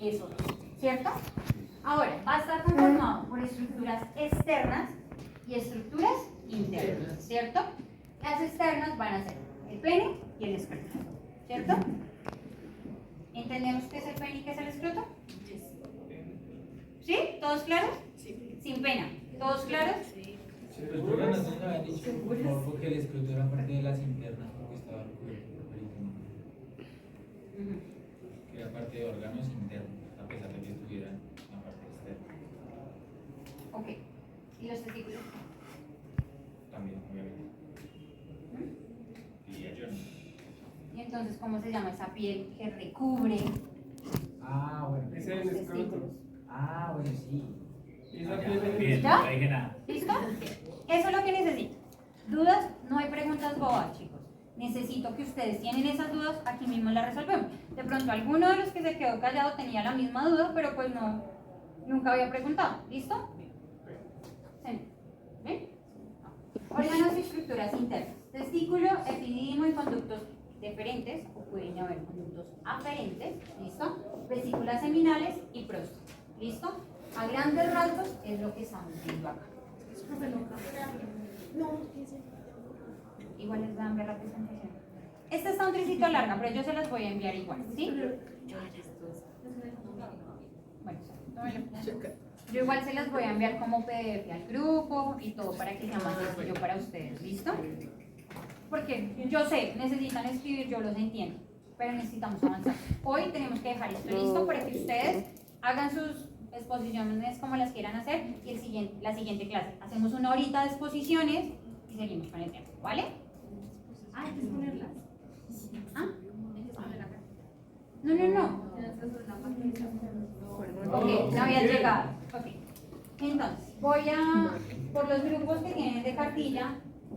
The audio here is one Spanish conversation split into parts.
es otro, ¿cierto? Ahora, va a estar conformado por estructuras externas y estructuras internas, ¿cierto? Las externas van a ser el pene y el escroto, ¿cierto? ¿Entendemos qué es el pene y qué es el escroto? ¿Sí? ¿Todos claros? Sí. Sin pena. ¿Todos claros? Sí. Los programas no me habían dicho por favor porque el escroto era parte de las internas porque estaba cubierto por peritoneo. Que era parte de órganos internos, a pesar de que estuviera en la parte externa. Ok. ¿Y los testículos? También, obviamente. Diría yo no. ¿Y entonces cómo se llama esa piel que recubre Ah, bueno. Ese es el escroto. Ah, bueno, sí. Esa Ya, piel es bien, ¿Ya? no dije nada. ¿Listo? Eso es lo que necesito. ¿Dudas? No hay preguntas bobas, chicos. Necesito que ustedes tienen esas dudas, aquí mismo las resolvemos. De pronto alguno de los que se quedó callado tenía la misma duda, pero pues no, nunca había preguntado. ¿Listo? Sí. ¿Ven? Órganos y estructuras internas. Testículo, epidídimo y conductos deferentes, o pueden haber conductos aferentes. ¿Listo? Vesículas seminales y próstata. ¿Listo? A grandes rasgos es lo que estamos viendo acá. Igual les dan ver la presentación. Esta está un tricito larga, pero yo se las voy a enviar igual, ¿sí? Bueno, yo igual se las voy a enviar como PDF al grupo y todo para que sea más sencillo para ustedes, ¿listo? Porque yo sé, necesitan escribir, yo los entiendo, pero necesitamos avanzar. Hoy tenemos que dejar esto listo para que ustedes hagan sus exposiciones como las quieran hacer y la siguiente clase hacemos una horita de exposiciones y seguimos con el tiempo, ¿vale? Ah, hay que exponerlas. ¿Ah? Hay que exponerlas acá. No. Ok, no había llegado. Ok. Entonces, por los grupos que tienen de cartilla,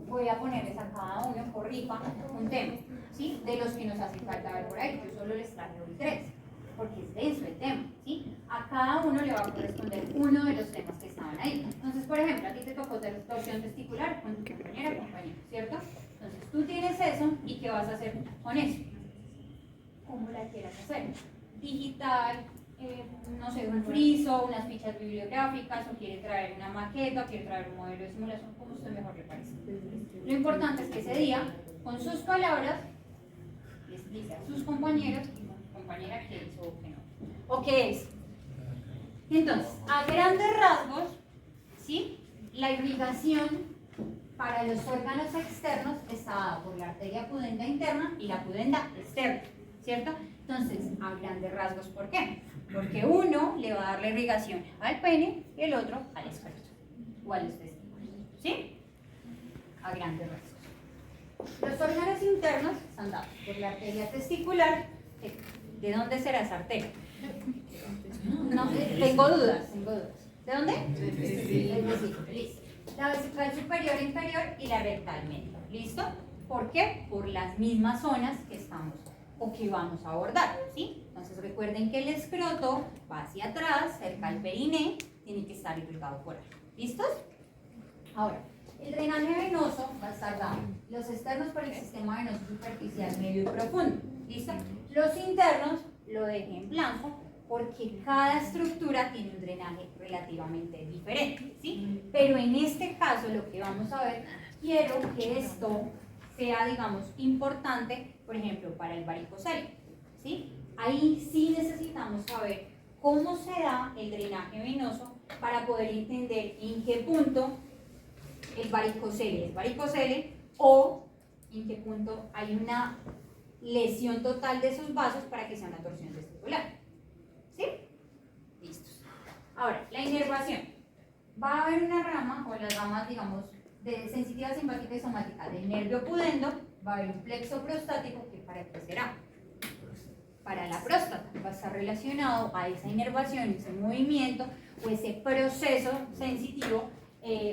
voy a ponerles a cada uno por rifa un tema, ¿sí? De los que nos hace falta ver por ahí. Yo solo les traje hoy 3, porque es denso el tema, ¿sí? A cada uno le va a corresponder uno de los temas que estaban ahí. Entonces, por ejemplo, a ti te tocó torsión testicular con tu compañero, ¿cierto? Entonces, tú tienes eso y ¿qué vas a hacer con eso? ¿Cómo la quieras hacer? Digital, no sé, un friso, unas fichas bibliográficas, o quiere traer una maqueta, o quiere traer un modelo de simulación, como a usted mejor le parece. Lo importante es que ese día, con sus palabras, les dice a sus compañeros y compañera qué hizo o qué no. ¿O qué es? Entonces, a grandes rasgos, ¿sí? La irrigación para los órganos externos está dada por la arteria pudenda interna y la pudenda externa, ¿cierto? Entonces, a grandes rasgos, ¿por qué? Porque uno le va a dar la irrigación al pene y el otro al escroto o a los testículos, ¿sí? A grandes rasgos. Los órganos internos están dados por la arteria testicular. ¿De dónde será esa arteria? No, tengo dudas. ¿De dónde? Del vesículo, listo. La vesical superior e inferior y la rectal media, ¿listo? ¿Por qué? Por las mismas zonas que estamos o que vamos a abordar, ¿sí? Entonces recuerden que el escroto va hacia atrás, cerca al periné, tiene que estar irrigado por ahí, ¿listos? Ahora, el drenaje venoso va a estar dado los externos por el sistema venoso superficial, medio y profundo, ¿listo? Los internos lo dejé en blanco porque cada estructura tiene un drenaje relativamente diferente, ¿sí? Pero en este caso lo que vamos a ver, quiero que esto sea, digamos, importante, por ejemplo, para el varicocele, ¿sí? Ahí sí necesitamos saber cómo se da el drenaje venoso para poder entender en qué punto el varicocele es varicocele o en qué punto hay una lesión total de esos vasos para que sea una torsión testicular. ¿Sí? Listos. Ahora, la inervación. Va a haber una rama, o las ramas, digamos, de sensitiva, simpática y somática del nervio pudendo, va a haber un plexo prostático que ¿para qué será? Para la próstata. Va a estar relacionado a esa inervación, ese movimiento o ese proceso sensitivo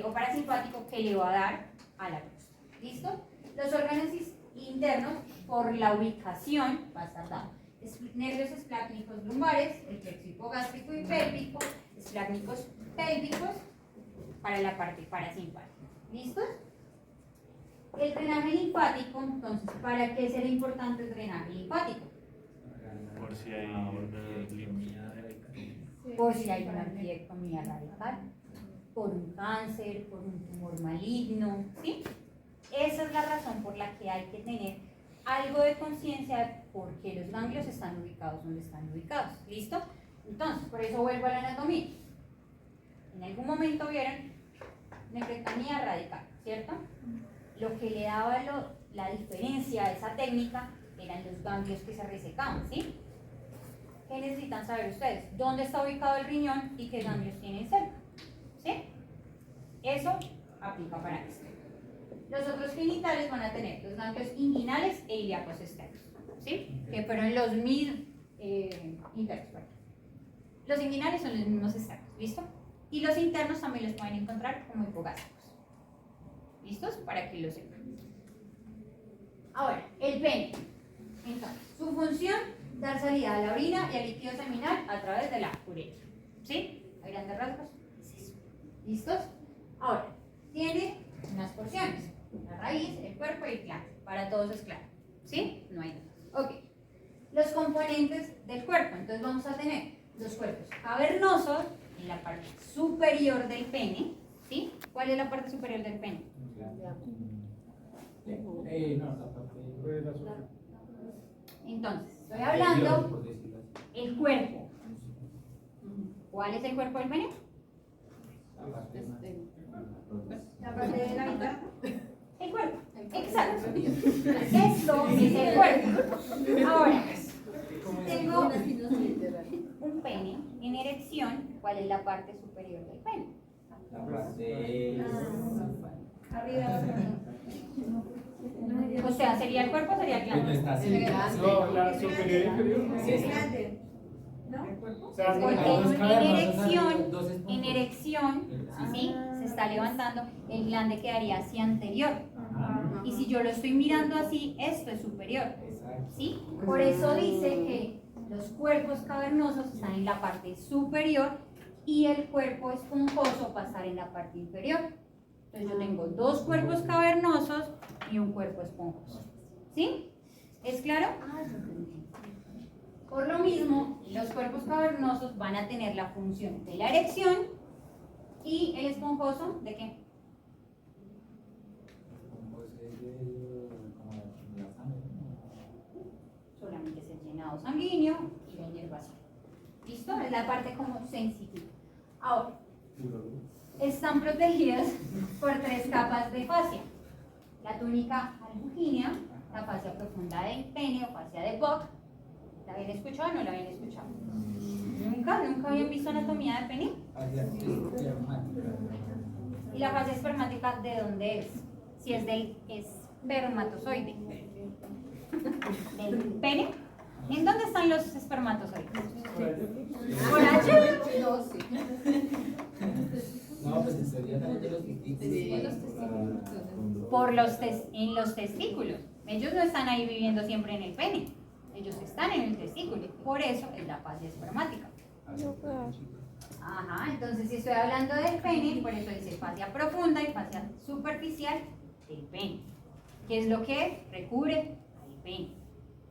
o parasimpático que le va a dar a la próstata. ¿Listo? Los órganos internos, por la ubicación, va a estar dado nervios esplácnicos lumbares, el plexo hipogástrico y pélvico, esplácnicos pélvicos para la parte parasimpática. ¿Listos? El drenaje linfático, entonces, ¿para qué será importante el drenaje linfático? Por si hay por si hay una artriectomía radical, por un cáncer, por un tumor maligno, ¿sí? Esa es la razón por la que hay que tener algo de conciencia de por qué los ganglios están ubicados donde están ubicados, ¿listo? Entonces, por eso vuelvo a la anatomía. En algún momento vieron nefrectomía radical, ¿cierto? Lo que le daba la diferencia a esa técnica eran los ganglios que se resecaban, ¿sí? ¿Qué necesitan saber ustedes? ¿Dónde está ubicado el riñón y qué ganglios tienen cerca? ¿Sí? Eso aplica para esto. Los otros genitales van a tener los ganglios inguinales e ilíacos externos, ¿sí? Que fueron los mismos internos, perdón. Los inguinales son los mismos externos, ¿listo? Y los internos también los pueden encontrar como hipogástricos. ¿Listos? Para que lo sepan. Ahora, el pene. Entonces, su función, dar salida a la orina y al líquido seminal a través de la uretra. ¿Sí? A grandes rasgos, es eso. ¿Listos? Ahora, tiene unas porciones. La raíz, el cuerpo y el glande. Para todos es claro. ¿Sí? No hay dudas. Ok. Los componentes del cuerpo. Entonces vamos a tener los cuerpos cavernosos en la parte superior del pene. ¿Sí? ¿Cuál es la parte superior del pene? Entonces, estoy hablando el cuerpo. ¿Cuál es el cuerpo del pene? La parte de la mitad. El cuerpo. Exacto. Esto es el cuerpo. Ahora, tengo un pene en erección. ¿Cuál es la parte superior del pene? La parte Arriba. O sea, sería el cuerpo, sería el glande. No, la superior e inferior. O sea, Porque en erección, ¿sí? Se está levantando, el glande quedaría hacia anterior. Y si yo lo estoy mirando así, esto es superior. ¿Sí? Por eso dice que los cuerpos cavernosos están en la parte superior y el cuerpo esponjoso va a estar en la parte inferior. Entonces yo tengo dos cuerpos cavernosos y un cuerpo esponjoso. ¿Sí? ¿Es claro? Por lo mismo, los cuerpos cavernosos van a tener la función de la erección y el esponjoso, ¿de qué? Solamente es el llenado sanguíneo y la inervación. ¿Listo? Es la parte como sensitiva. Ahora, están protegidas por tres capas de fascia. La túnica albuginea, la fascia profunda del pene o fascia de Bock. ¿La habían escuchado o no la habían escuchado? ¿Nunca habían visto anatomía de pene? ¿Y la fascia espermática de dónde es? Si es del espermatozoide. ¿Del pene? ¿En dónde están los espermatozoides? ¿Por allá? No, sí. No, pues sería también de los testículos. En los testículos. Ellos no están ahí viviendo siempre en el pene. Ellos están en el testículo. Por eso es la fascia espermática. Ajá, entonces si estoy hablando del pene, por eso dice fascia profunda y fascia superficial del pene. ¿Qué es lo que recubre al pene?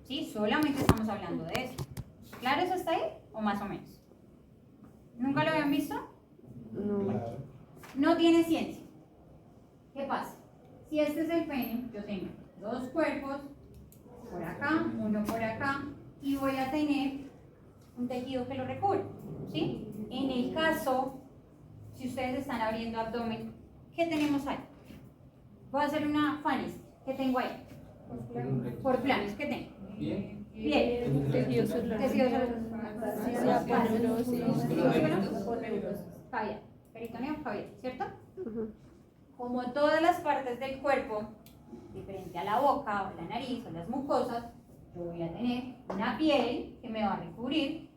¿Sí? Solamente estamos hablando de eso. ¿Claro eso está ahí? ¿O más o menos? ¿Nunca lo habían visto? No tiene ciencia. ¿Qué pasa? Si este es el pene, yo tengo dos cuerpos, por acá, uno por acá, y voy a tener un tejido que lo recubre, ¿sí? En el caso, si ustedes están abriendo abdomen, ¿qué tenemos ahí? Voy a hacer una fanis. ¿Qué tengo ahí? Por planos, ¿qué tengo? Bien. Bien. Tejido celular. Tejido celular. Por neurosis. Cavidad. Peritoneo, cavidad, ¿cierto? Como todas las partes del cuerpo, diferente a la boca o la nariz o las mucosas, yo voy a tener una piel que me va a recubrir.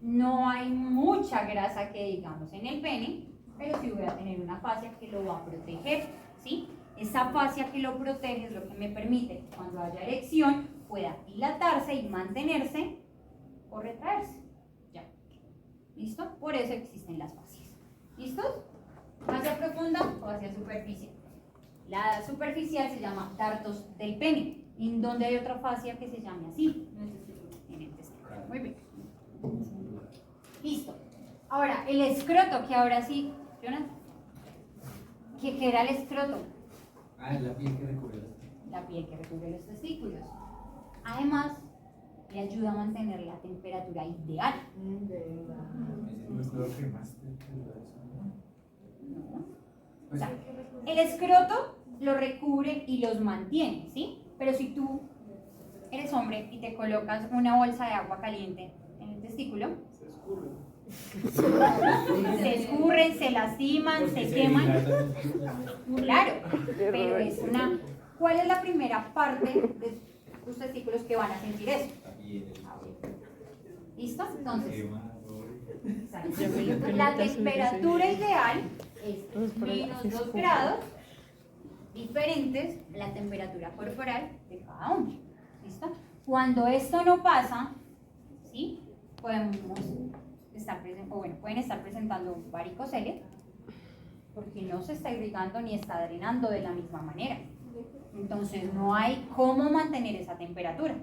No hay mucha grasa que digamos en el pene, pero sí voy a tener una fascia que lo va a proteger, ¿sí? Esa fascia que lo protege es lo que me permite que cuando haya erección pueda dilatarse y mantenerse o retraerse. Ya. ¿Listo? Por eso existen las fascias. ¿Listos? Fascia profunda o fascia superficial. La superficial se llama dartos del pene. ¿En donde hay otra fascia que se llame así? En el testículo. Muy bien. Listo. Ahora, el escroto, que ahora sí, Jonas, ¿qué era el escroto? Ah, es la piel que recubre los testículos. La piel que recubre los testículos. Además, le ayuda a mantener la temperatura ideal. Pues lo que más te O sea, el escroto lo recubre y los mantiene, ¿sí? Pero si tú eres hombre y te colocas una bolsa de agua caliente en el testículo, se escurre. se escurren, se lastiman, Porque se queman. dilatan. Claro, pero es una... ¿Cuál es la primera parte de tus testículos que van a sentir eso? La piel, ¿Listo? Entonces, Ya la temperatura ideal es menos 2 grados diferentes a la temperatura corporal de cada uno. ¿Listo? Cuando esto no pasa, ¿sí? Podemos estar pueden estar presentando varicoceles porque no se está irrigando ni está drenando de la misma manera. Entonces no hay cómo mantener esa temperatura.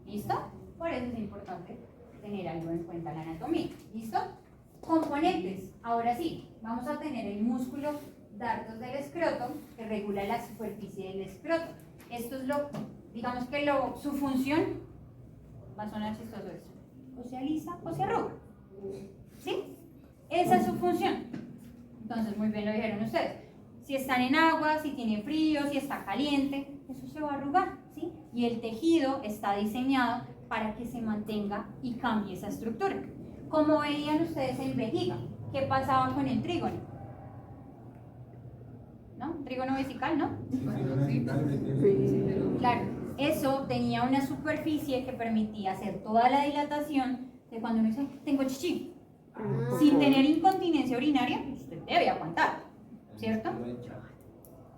¿Listo? Por eso es importante tener algo en cuenta en la anatomía. ¿Listo? Componentes. Ahora sí, vamos a tener el músculo dartos del escroto que regula la superficie del escroto. Esto es digamos que su función, va a sonar chistoso eso, o se alisa o se arruga. ¿Sí? Esa es su función. Entonces, muy bien lo dijeron ustedes. Si están en agua, si tiene frío, si está caliente, eso se va a arrugar, ¿sí? Y el tejido está diseñado para que se mantenga y cambie esa estructura. Como veían ustedes en vejiga, ¿qué pasaba con el trígono? ¿No? Trígono vesical, ¿no? Claro, eso tenía una superficie que permitía hacer toda la dilatación de cuando uno dice, tengo chichi. Sin tener incontinencia urinaria, usted debe aguantar, ¿cierto?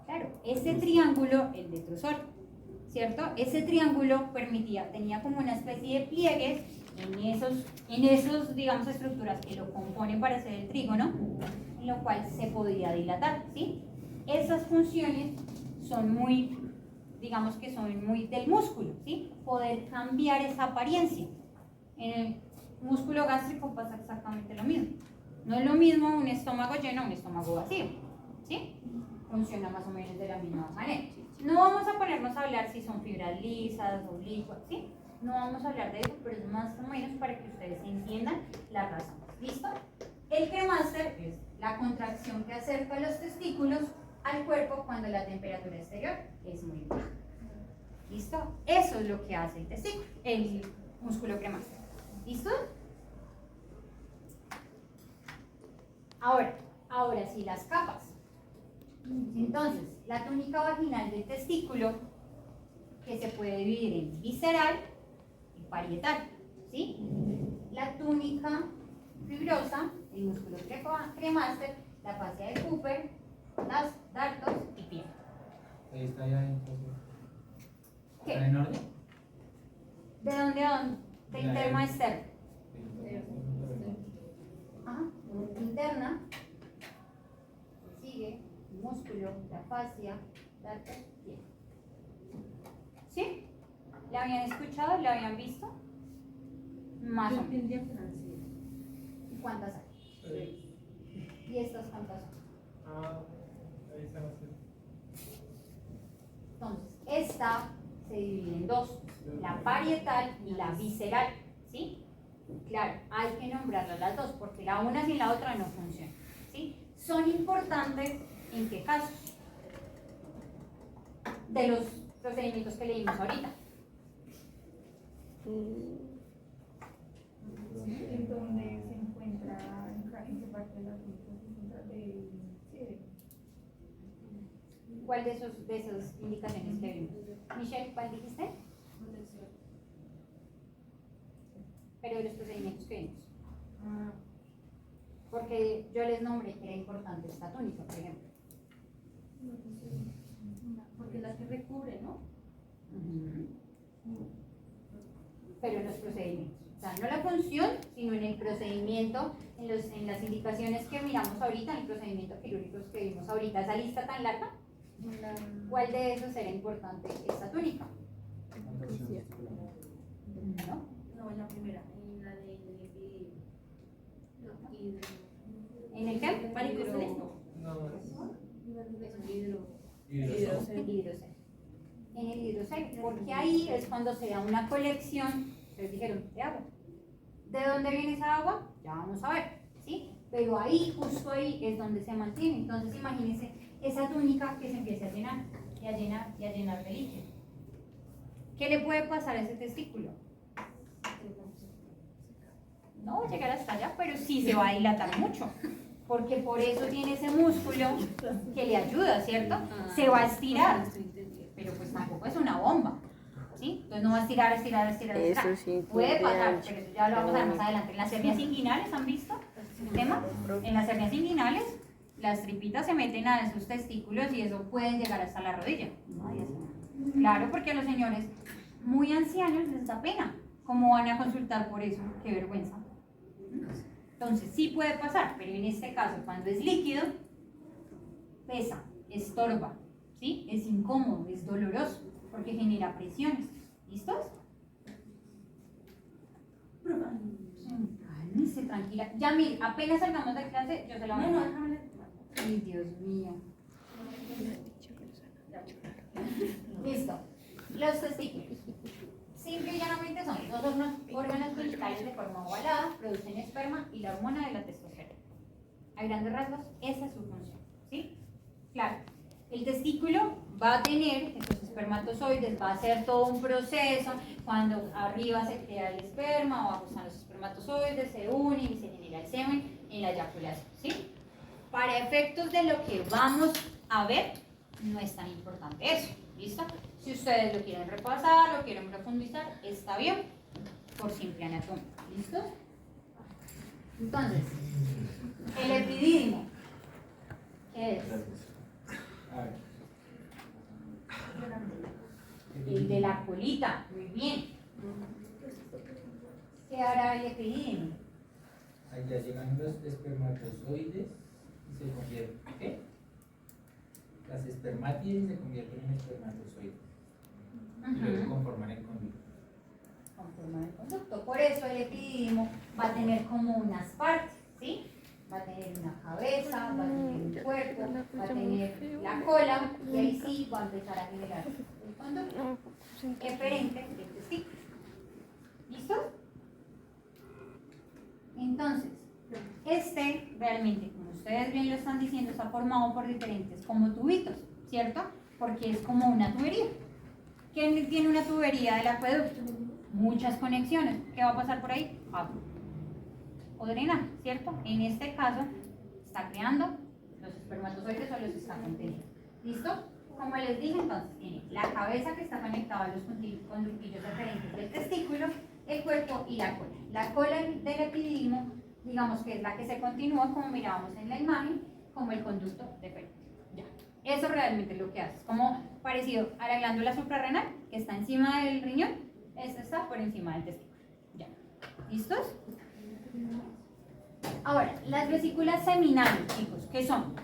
Claro, ese triángulo, el detrusor, ¿cierto? Ese triángulo tenía como una especie de pliegues en esos, digamos, estructuras que lo componen para hacer el trígono, en lo cual se podía dilatar, ¿sí? Esas funciones son muy, digamos que son muy del músculo, ¿sí? Poder cambiar esa apariencia. En el músculo gástrico pasa exactamente lo mismo. No es lo mismo un estómago lleno a un estómago vacío, ¿sí? Funciona más o menos de la misma manera. No vamos a ponernos a hablar si son fibras lisas o líquidas, ¿sí? No vamos a hablar de eso, pero es más o menos para que ustedes entiendan la razón. ¿Listo? El cremaster es la contracción que acerca los testículos al cuerpo cuando la temperatura exterior es muy baja. ¿Listo? Eso es lo que hace el testículo, el músculo cremaster. ¿Listo? Ahora sí, las capas. Entonces, la túnica vaginal del testículo, que se puede dividir en visceral y parietal, ¿sí? La túnica fibrosa, el músculo cremaster, la fascia de Cooper, las dartos y piel. Ahí está ya entonces. ¿Qué? ¿Está en orden? ¿De dónde a dónde? De interno a externo. Ajá. Interna, sigue el músculo, la fascia, dartos, piel. ¿Sí? ¿La habían escuchado? ¿La habían visto? Más o menos. ¿Y cuántas hay? ¿Y estas cuántas son? Ahí están así. Entonces, esta se divide en dos, la parietal y la visceral, ¿sí? Claro, hay que nombrarlas las dos, porque la una sin la otra no funciona, ¿sí? Son importantes, ¿en qué casos? De los procedimientos que leímos ahorita. En donde se encuentra, en qué parte de la túnica se encuentra ¿Cuál de esas indicaciones que vimos? Michelle, ¿cuál dijiste? Pero de los procedimientos que vimos. Porque yo les nombré que era importante esta túnica, por ejemplo. Porque es la que recubre, ¿no? Pero en los procedimientos. O sea, no la función, sino en el procedimiento, en las indicaciones que miramos ahorita, en el procedimiento quirúrgico que vimos ahorita, esa lista tan larga. ¿Cuál de esos era importante esta túnica? ¿No? No, es la primera. En la de Hidrocele. En el hidrocele, porque ahí es cuando se da una colección, ustedes dijeron, de agua. ¿De dónde viene esa agua? Ya vamos a ver, ¿sí? Pero ahí, justo ahí, es donde se mantiene. Entonces, imagínense esa túnica que se empieza a llenar, y a llenar, y a llenar de líquido. ¿Qué le puede pasar a ese testículo? No va a llegar hasta allá, pero sí se va a dilatar mucho. Porque por eso tiene ese músculo que le ayuda, ¿cierto? Se va a estirar, pero pues tampoco es una bomba, ¿sí? Entonces no va a estirar. Eso sí, Puede pasar, TDAH. pero eso ya lo vamos a ver más adelante. En las hernias inguinales, ¿han visto el tema? En las hernias inguinales, las tripitas se meten a esos testículos y eso pueden llegar hasta la rodilla. Claro, porque a los señores muy ancianos les da pena. ¿Cómo van a consultar por eso? Qué vergüenza. Entonces sí puede pasar, pero en este caso cuando es líquido, pesa, estorba, ¿sí? Es incómodo, es doloroso, porque genera presiones. ¿Listos? Cálmese, tranquila. Ya mire, apenas salgamos de clase, yo se la voy a dar. Ay, Dios mío. Listo. Los testículos. Simple y llanamente son dos órganos genitales de forma ovalada, producen esperma y la hormona de la testosterona. A grandes rasgos, esa es su función, ¿sí? Claro, el testículo va a tener estos espermatozoides, va a hacer todo un proceso, cuando arriba se crea el esperma, abajo están los espermatozoides, se unen y se genera el semen en la eyaculación, ¿sí? Para efectos de lo que vamos a ver, no es tan importante eso, ¿listo? Si ustedes lo quieren repasar, lo quieren profundizar, está bien, por simple anatomía. ¿Listo? Entonces, el epidídimo, ¿qué es? A ver. El de la colita, muy bien. ¿Qué hará el epidídimo? Allá llegan los espermatozoides y se convierten, ¿qué? Las espermátides se convierten en espermatozoides. Y luego conforman el conducto. Conforman el conducto. Por eso el epidídimo va a tener como unas partes, ¿sí? Va a tener una cabeza, va a tener un cuerpo, va a tener la cola, y ahí sí va a empezar a generar el conducto eferente del testículo. ¿Listo? Entonces, este realmente, como ustedes bien lo están diciendo, está formado por diferentes como tubitos, ¿cierto? Porque es como una tubería. ¿Quién tiene una tubería del acueducto? Muchas conexiones. ¿Qué va a pasar por ahí? Agua o drenaje, ¿cierto? En este caso, está creando los espermatozoides o los está conteniendo. ¿Listo? Como les dije, entonces, tiene la cabeza que está conectada a los conductillos referentes del testículo, el cuerpo y la cola. La cola del epidídimo, digamos que es la que se continúa, como mirábamos en la imagen, como el conducto deferente. Ya. Eso realmente es lo que hace. Es como parecido a la glándula suprarrenal, que está encima del riñón. Esta está por encima del testículo. Ya. ¿Listos? Ahora, las vesículas seminales, chicos, ¿qué son?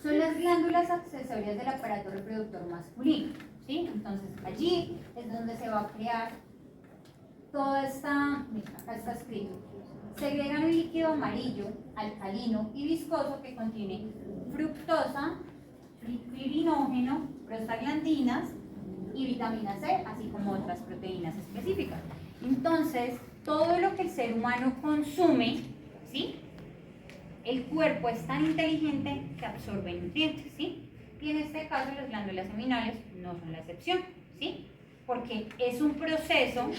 Son las glándulas accesorias del aparato reproductor masculino, ¿sí? Entonces, allí es donde se va a crear toda esta, mira, acá está escrito, segregan un líquido amarillo, alcalino y viscoso que contiene fructosa, fibrinógeno, prostaglandinas y vitamina C, así como otras proteínas específicas. Entonces, todo lo que el ser humano consume, ¿sí? El cuerpo es tan inteligente que absorbe nutrientes, ¿sí? Y en este caso las glándulas seminales no son la excepción, ¿sí? Porque es un proceso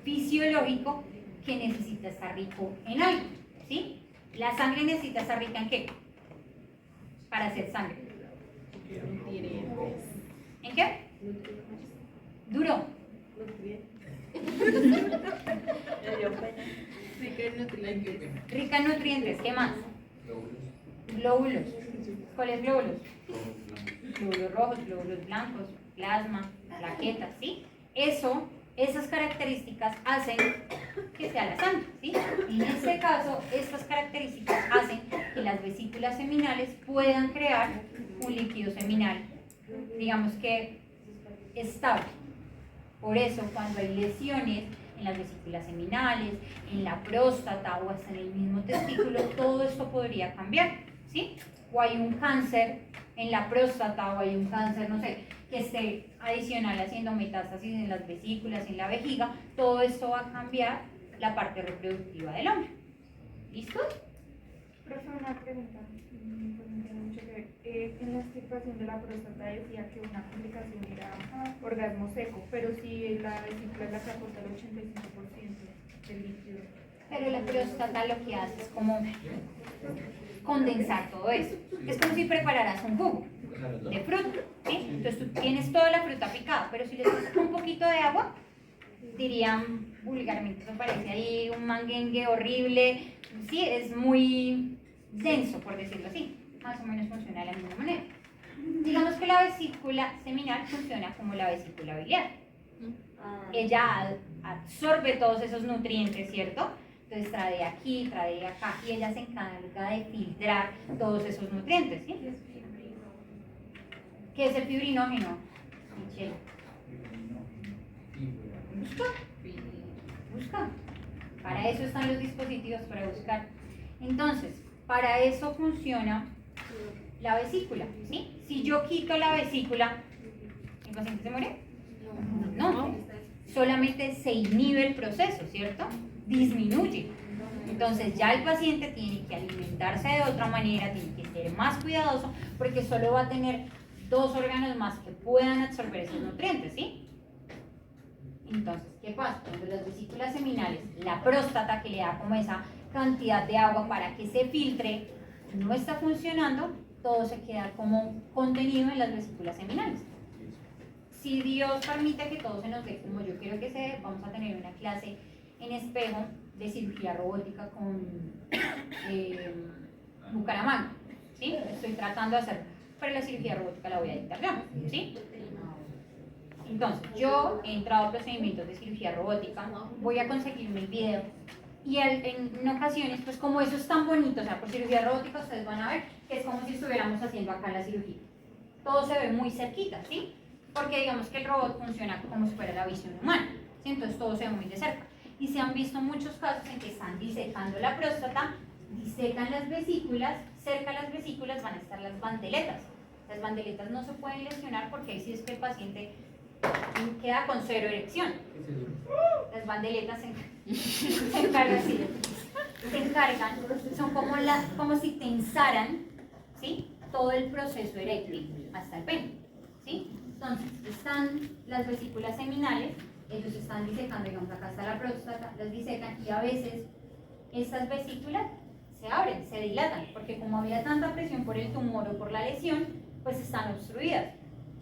fisiológico que necesita estar rico en algo, ¿sí? La sangre necesita estar rica ¿en qué? Para hacer sangre. ¿En qué? Duro. Rica en nutrientes, ¿qué más? Glóbulos. ¿Cuáles glóbulos? Glóbulos rojos, glóbulos blancos, plasma, plaquetas, ¿sí? Esas características hacen que sea la sangre, ¿sí? En este caso, estas características hacen que las vesículas seminales puedan crear un líquido seminal, digamos que estable. Por eso, cuando hay lesiones en las vesículas seminales, en la próstata o hasta en el mismo testículo, todo esto podría cambiar, ¿sí? O hay un cáncer en la próstata o hay un cáncer, no sé, que esté adicional haciendo metástasis en las vesículas, en la vejiga, todo esto va a cambiar la parte reproductiva del hombre. ¿Listo? Profe, una pregunta, pues no tiene mucho que ver. En la extirpación de la próstata decía que una complicación era orgasmo seco, pero si la vesícula es la que aporta el 85% del líquido. Pero la próstata lo que hace es como condensar todo eso. Es como si prepararas un jugo de fruta, ¿sí? Entonces tú tienes toda la fruta picada, pero si le echas un poquito de agua, dirían vulgarmente, me parece ahí un manguengue horrible, sí, es muy denso, por decirlo así. Más o menos funciona de la misma manera. Digamos que la vesícula seminal funciona como la vesícula biliar. Ella absorbe todos esos nutrientes, ¿cierto? Entonces trae de aquí, trae de acá, y ella se encarga de filtrar todos esos nutrientes, ¿sí? ¿Qué es el fibrinógeno? Michelle. Busca. Para eso están los dispositivos, para buscar. Entonces, para eso funciona la vesícula, ¿sí? Si yo quito la vesícula, ¿el paciente se muere? No. Solamente se inhibe el proceso, ¿cierto? Disminuye. Entonces ya el paciente tiene que alimentarse de otra manera, tiene que ser más cuidadoso, porque solo va a tener 2 órganos más que puedan absorber esos nutrientes, ¿sí? Entonces, ¿qué pasa? Cuando las vesículas seminales, la próstata que le da como esa cantidad de agua para que se filtre, no está funcionando, todo se queda como contenido en las vesículas seminales. Si Dios permite que todo se nos dé como yo quiero que se dé, vamos a tener una clase en espejo de cirugía robótica con Bucaramanga, ¿sí? Estoy tratando de hacer, pero la cirugía robótica la voy a dictar yo, ¿sí? Entonces, yo he entrado a procedimientos de cirugía robótica, voy a conseguirme el video y en ocasiones, pues como eso es tan bonito, o sea, por cirugía robótica ustedes van a ver que es como si estuviéramos haciendo acá la cirugía. Todo se ve muy cerquita, ¿sí? Porque digamos que el robot funciona como si fuera la visión humana, ¿sí? Entonces todo se ve muy de cerca. Y se han visto muchos casos en que están disecando la próstata, disecan las vesículas, cerca de las vesículas van a estar las bandeletas. Las bandeletas no se pueden lesionar porque ahí sí es que el paciente queda con 0 erección. Las bandeletas se encargan, sí, se encargan, son como si tensaran, ¿sí? Todo el proceso eréctil hasta el pene, ¿sí? Entonces están las vesículas seminales, ellos están disecando, digamos acá está la próstata, las disecan y a veces estas vesículas se abren, se dilatan, porque como había tanta presión por el tumor o por la lesión, pues están obstruidas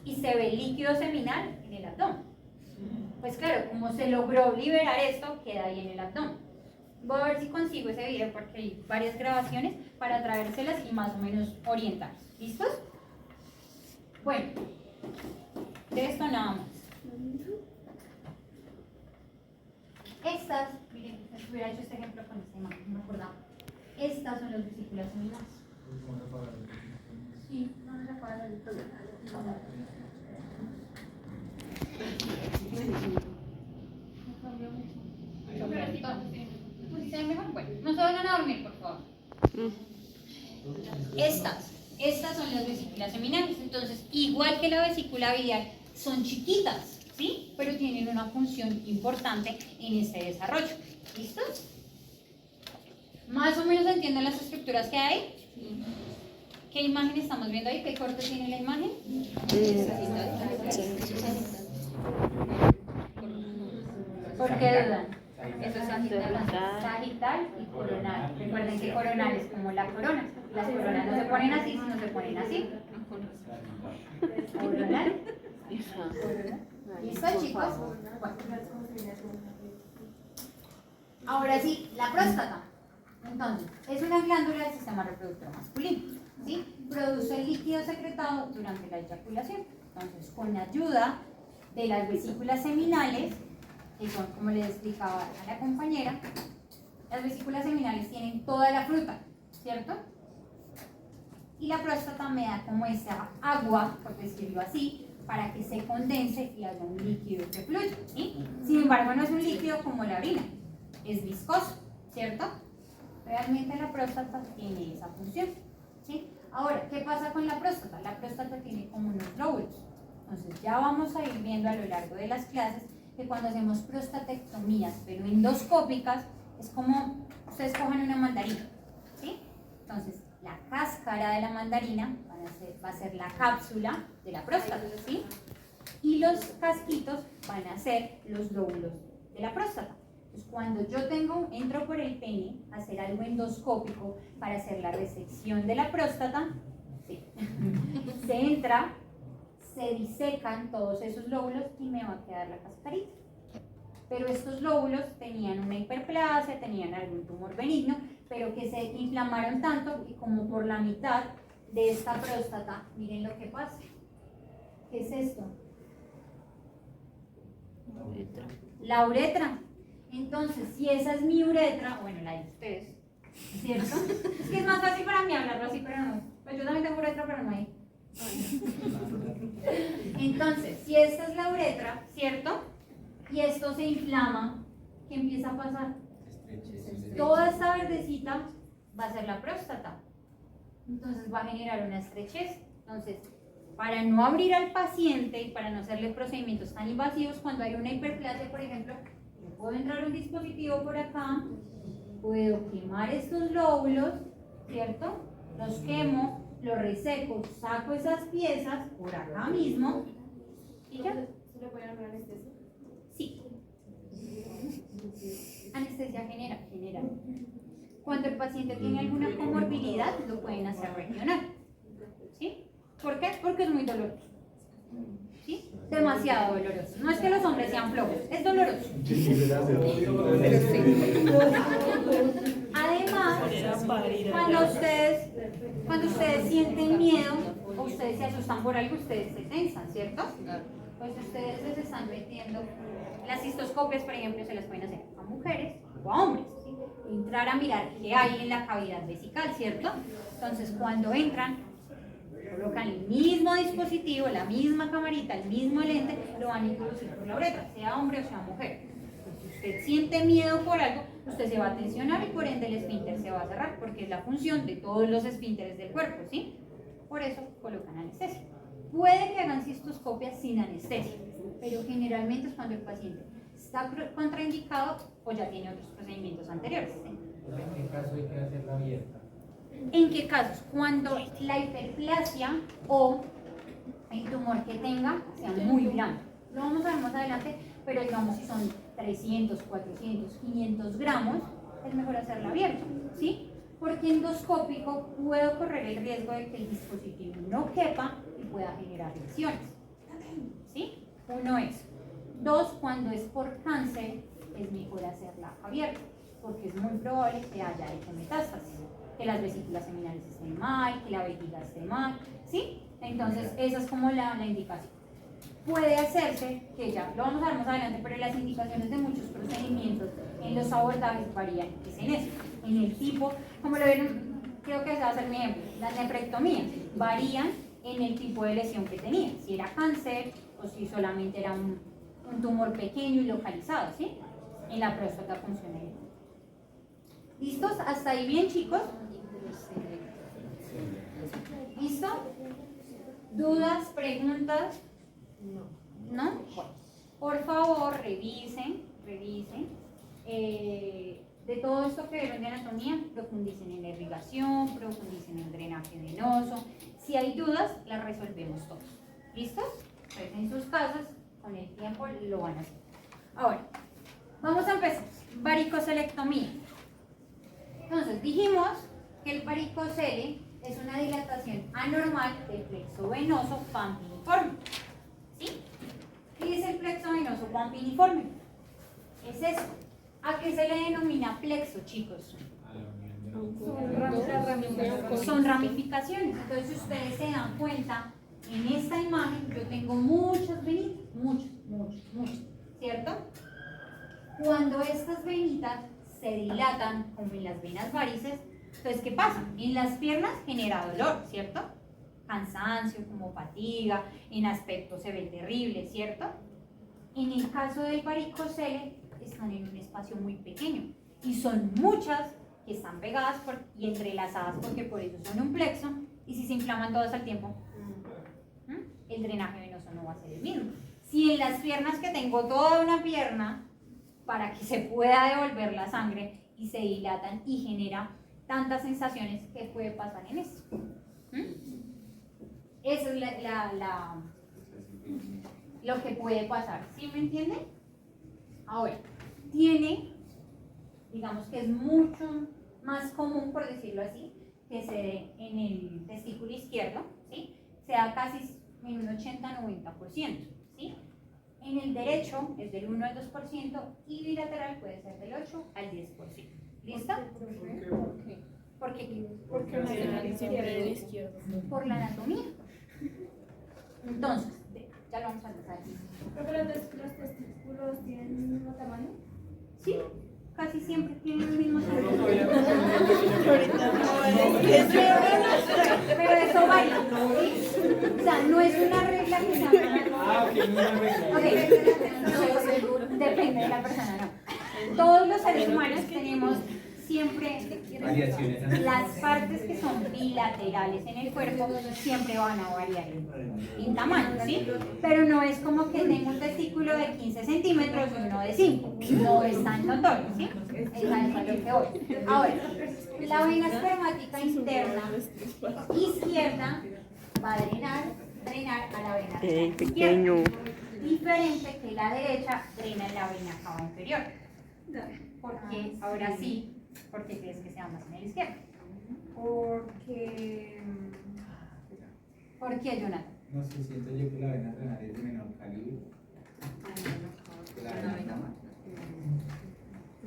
y se ve líquido seminal en el abdomen. Pues claro, como se logró liberar esto, queda ahí en el abdomen. Voy a ver si consigo ese video porque hay varias grabaciones para traérselas y más o menos orientar. ¿Listos? Bueno, de esto nada más. Estas, miren, si hubiera hecho este ejemplo con esta imagen, no me acordaba. Estas son las vesículas seminales. Sí, no se apaga la luz. Bueno, no se vayan a dormir, por favor. Estas son las vesículas seminales. Entonces, igual que la vesícula biliar, son chiquitas, ¿sí? Pero tienen una función importante en este desarrollo. ¿Listos? ¿Más o menos entienden las estructuras que hay? ¿Qué imagen estamos viendo ahí? ¿Qué corte tiene la imagen? ¿Por qué dudan? Eso es sagital y coronal. Recuerden que coronal es como la corona. Las coronas no se ponen así, sino se ponen así. Coronal. ¿Listo, chicos? Bueno. Ahora sí, la próstata. Entonces, es una glándula del sistema reproductor masculino, ¿sí? Produce el líquido secretado durante la eyaculación. Entonces, con la ayuda de las vesículas seminales, que son, como les explicaba a la compañera, las vesículas seminales tienen toda la fruta, ¿cierto? Y la próstata me da como esa agua, por decirlo así, para que se condense y haya un líquido que fluya, ¿sí? Sin embargo, no es un líquido como la orina, es viscoso, ¿cierto? Realmente la próstata tiene esa función. ¿Sí? Ahora, ¿qué pasa con la próstata? La próstata tiene como unos lóbulos. Entonces, ya vamos a ir viendo a lo largo de las clases que cuando hacemos prostatectomías, pero endoscópicas, es como ustedes cogen una mandarina, ¿sí? Entonces, la cáscara de la mandarina va a ser la cápsula de la próstata, ¿sí? Y los casquitos van a ser los lóbulos de la próstata. Entonces, cuando yo entro por el pene a hacer algo endoscópico para hacer la resección de la próstata, ¿sí? Se entra, se disecan todos esos lóbulos y me va a quedar la cascarita. Pero estos lóbulos tenían una hiperplasia, tenían algún tumor benigno, pero que se inflamaron tanto y como por la mitad de esta próstata, miren lo que pasa. ¿Qué es esto? La uretra. Entonces, si esa es mi uretra, bueno, la de ustedes, ¿cierto? Es que es más fácil para mí hablarlo así, pero no. Pues yo también tengo uretra, pero no hay. Entonces, si esta es la uretra, ¿cierto? Y esto se inflama, ¿qué empieza a pasar? Toda esta verdecita va a ser la próstata. Entonces va a generar una estrechez. Entonces, para no abrir al paciente y para no hacerle procedimientos tan invasivos, cuando hay una hiperplasia, por ejemplo, yo puedo entrar un dispositivo por acá, puedo quemar estos lóbulos, ¿cierto? Los quemo, los reseco, saco esas piezas por acá mismo y ya. ¿Se le puede dar una anestesia? Sí. Anestesia general. Cuando el paciente tiene alguna comorbilidad, lo pueden hacer regional. ¿Sí? ¿Por qué? Porque es muy doloroso. ¿Sí? Demasiado doloroso. No es que los hombres sean flojos, es doloroso. Además, cuando ustedes sienten miedo o ustedes se asustan por algo, ustedes se tensan, ¿cierto? Pues ustedes les están metiendo las cistoscopias, por ejemplo, se las pueden hacer a mujeres o a hombres, ¿sí? Entrar a mirar qué hay en la cavidad vesical, ¿cierto? Entonces, cuando entran, colocan el mismo dispositivo, la misma camarita, el mismo lente, lo van a introducir por la uretra, sea hombre o sea mujer. Si usted siente miedo por algo, usted se va a tensionar y por ende el esfínter se va a cerrar, porque es la función de todos los esfínteres del cuerpo, ¿sí? Por eso colocan anestesia. Puede que hagan cistoscopias sin anestesia, pero generalmente es cuando el paciente está contraindicado o ya tiene otros procedimientos anteriores, ¿sí? ¿En qué caso hay que hacerla abierta? ¿En qué casos? Cuando la hiperplasia o el tumor que tenga sea muy grande. Lo vamos a ver más adelante, pero digamos si son 300, 400, 500 gramos, es mejor hacerla abierta, ¿sí? Porque endoscópico puedo correr el riesgo de que el dispositivo no quepa y pueda generar lesiones, ¿sí? Uno es. Dos, cuando es por cáncer, es mejor hacerla abierta, porque es muy probable que haya hecho metástasis, que las vesículas seminales estén mal, que la vejiga esté mal, ¿sí? Entonces, esa es como la indicación. Puede hacerse, que ya lo vamos a ver más adelante, pero las indicaciones de muchos procedimientos en los abordajes varían, es en eso, en el tipo, como lo vieron, creo que ese va a ser mi ejemplo, las nefrectomías varían en el tipo de lesión que tenía, si era cáncer o si solamente era un tumor pequeño y localizado, ¿sí? En la próstata funciona igual. ¿Listos? ¿Hasta ahí bien, chicos? ¿Listo? ¿Dudas? ¿Preguntas? ¿No? Bueno, por favor, revisen. De todo esto que vieron de anatomía, profundicen en la irrigación, profundicen en el drenaje venoso. Si hay dudas, las resolvemos todos. ¿Listos? Pues en sus casas, con el tiempo lo van a hacer. Ahora, vamos a empezar. Varicocelectomía. Entonces, dijimos que el varicocele es una dilatación anormal del plexo venoso pampiniforme. ¿Sí? ¿Qué es el plexo venoso pampiniforme? Es eso. ¿A qué se le denomina plexo, chicos? Son ramificaciones. Entonces, si ustedes se dan cuenta, en esta imagen yo tengo muchas venitas, muchas, ¿cierto? Cuando estas venitas se dilatan, como en las venas varices, entonces, ¿qué pasa? En las piernas genera dolor, ¿cierto? Cansancio, como fatiga, en aspecto se ve terrible, ¿cierto? En el caso del varicocele, están en un espacio muy pequeño y son muchas que están pegadas y entrelazadas porque por eso son un plexo, y si se inflaman todas al tiempo, el drenaje venoso no va a ser el mismo. Si en las piernas que tengo toda una pierna, para que se pueda devolver la sangre y se dilatan y genera tantas sensaciones, ¿qué puede pasar en eso? Eso es lo que puede pasar, ¿sí me entienden? Ahora, digamos que es mucho más común, por decirlo así, que se dé en el testículo izquierdo, ¿sí? Se da casi en un 80-90%, ¿sí? En el derecho es del 1 al 2% y bilateral puede ser del 8 al 10%. ¿Listo? ¿Por qué? Porque no Siempre el izquierdo. Por la anatomía. Entonces, ya lo vamos a empezar aquí. Pero los testículos tienen el mismo tamaño. Sí, casi siempre tienen el mismo tamaño. Pero eso varía, ¿sí? O sea, no es una regla que se llama. Ok, no es una regla. Ok, depende de la persona, no. Todos los seres humanos tenemos siempre Variaciones. las partes que son bilaterales en el cuerpo siempre van a variar en tamaño, ¿sí? Pero no es como que tengo un testículo de 15 centímetros y uno de 5, no es tan notorio, ¿sí? Es a lo que voy. Ahora, la vena espermática interna izquierda va a drenar a la vena renal izquierda, diferente que la derecha drena en la vena cava inferior. Porque ahora sí, ¿por qué crees que sea más en el izquierdo? ¿Por qué, Jonathan? No sé, siento yo que la vena renal es de menor calibre. Que la vena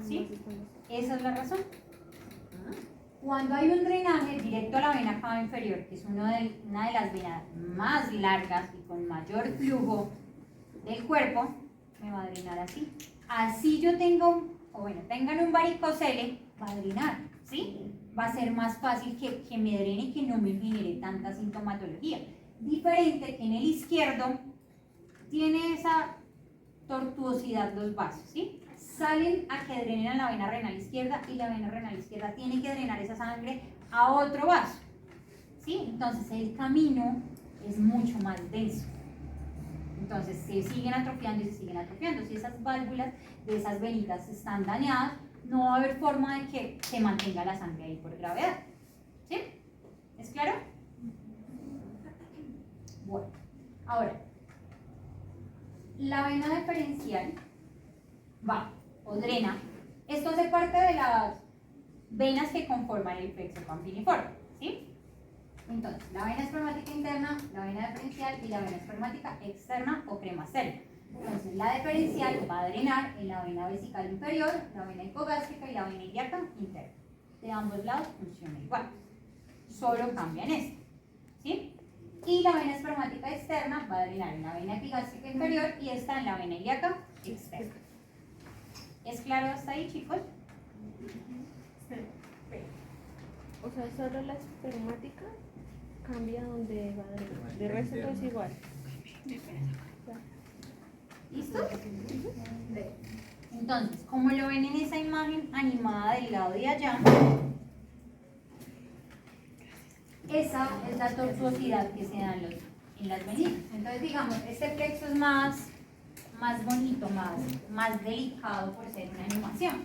¿Sí? Esa es la razón. Cuando hay un drenaje directo a la vena cava inferior, que es una de las venas más largas y con mayor flujo del cuerpo, me va a drenar así. Así yo tengan un varicocele, va a drenar, ¿sí? Va a ser más fácil que me drene y que no me genere tanta sintomatología. Diferente que en el izquierdo tiene esa tortuosidad los vasos, ¿sí? Salen a que drenen a la vena renal izquierda y la vena renal izquierda tiene que drenar esa sangre a otro vaso, ¿sí? Entonces el camino es mucho más denso. Entonces se siguen atrofiando y se siguen atrofiando. Si esas válvulas de esas venitas están dañadas, no va a haber forma de que se mantenga la sangre ahí por gravedad. ¿Sí? ¿Es claro? Bueno, ahora, la vena deferencial va o drena. Esto hace parte de las venas que conforman el plexo campiniforme, ¿sí? Entonces, la vena espermática interna, la vena deferencial y la vena espermática externa o cremastérica. Entonces, la deferencial va a drenar en la vena vesical inferior, la vena hipogástrica y la vena ilíaca interna. De ambos lados funciona igual, solo cambian esto, ¿sí? Y la vena espermática externa va a drenar en la vena epigástrica inferior y esta en la vena ilíaca externa. ¿Es claro hasta ahí, chicos? O sea, solo la espermática cambia donde va a drenar. De resto todo es igual. ¿Listo? Entonces, como lo ven en esa imagen animada del lado de allá, esa es la tortuosidad que se da en las venitas. Entonces, digamos, este plexo es más bonito, más delicado por ser una animación,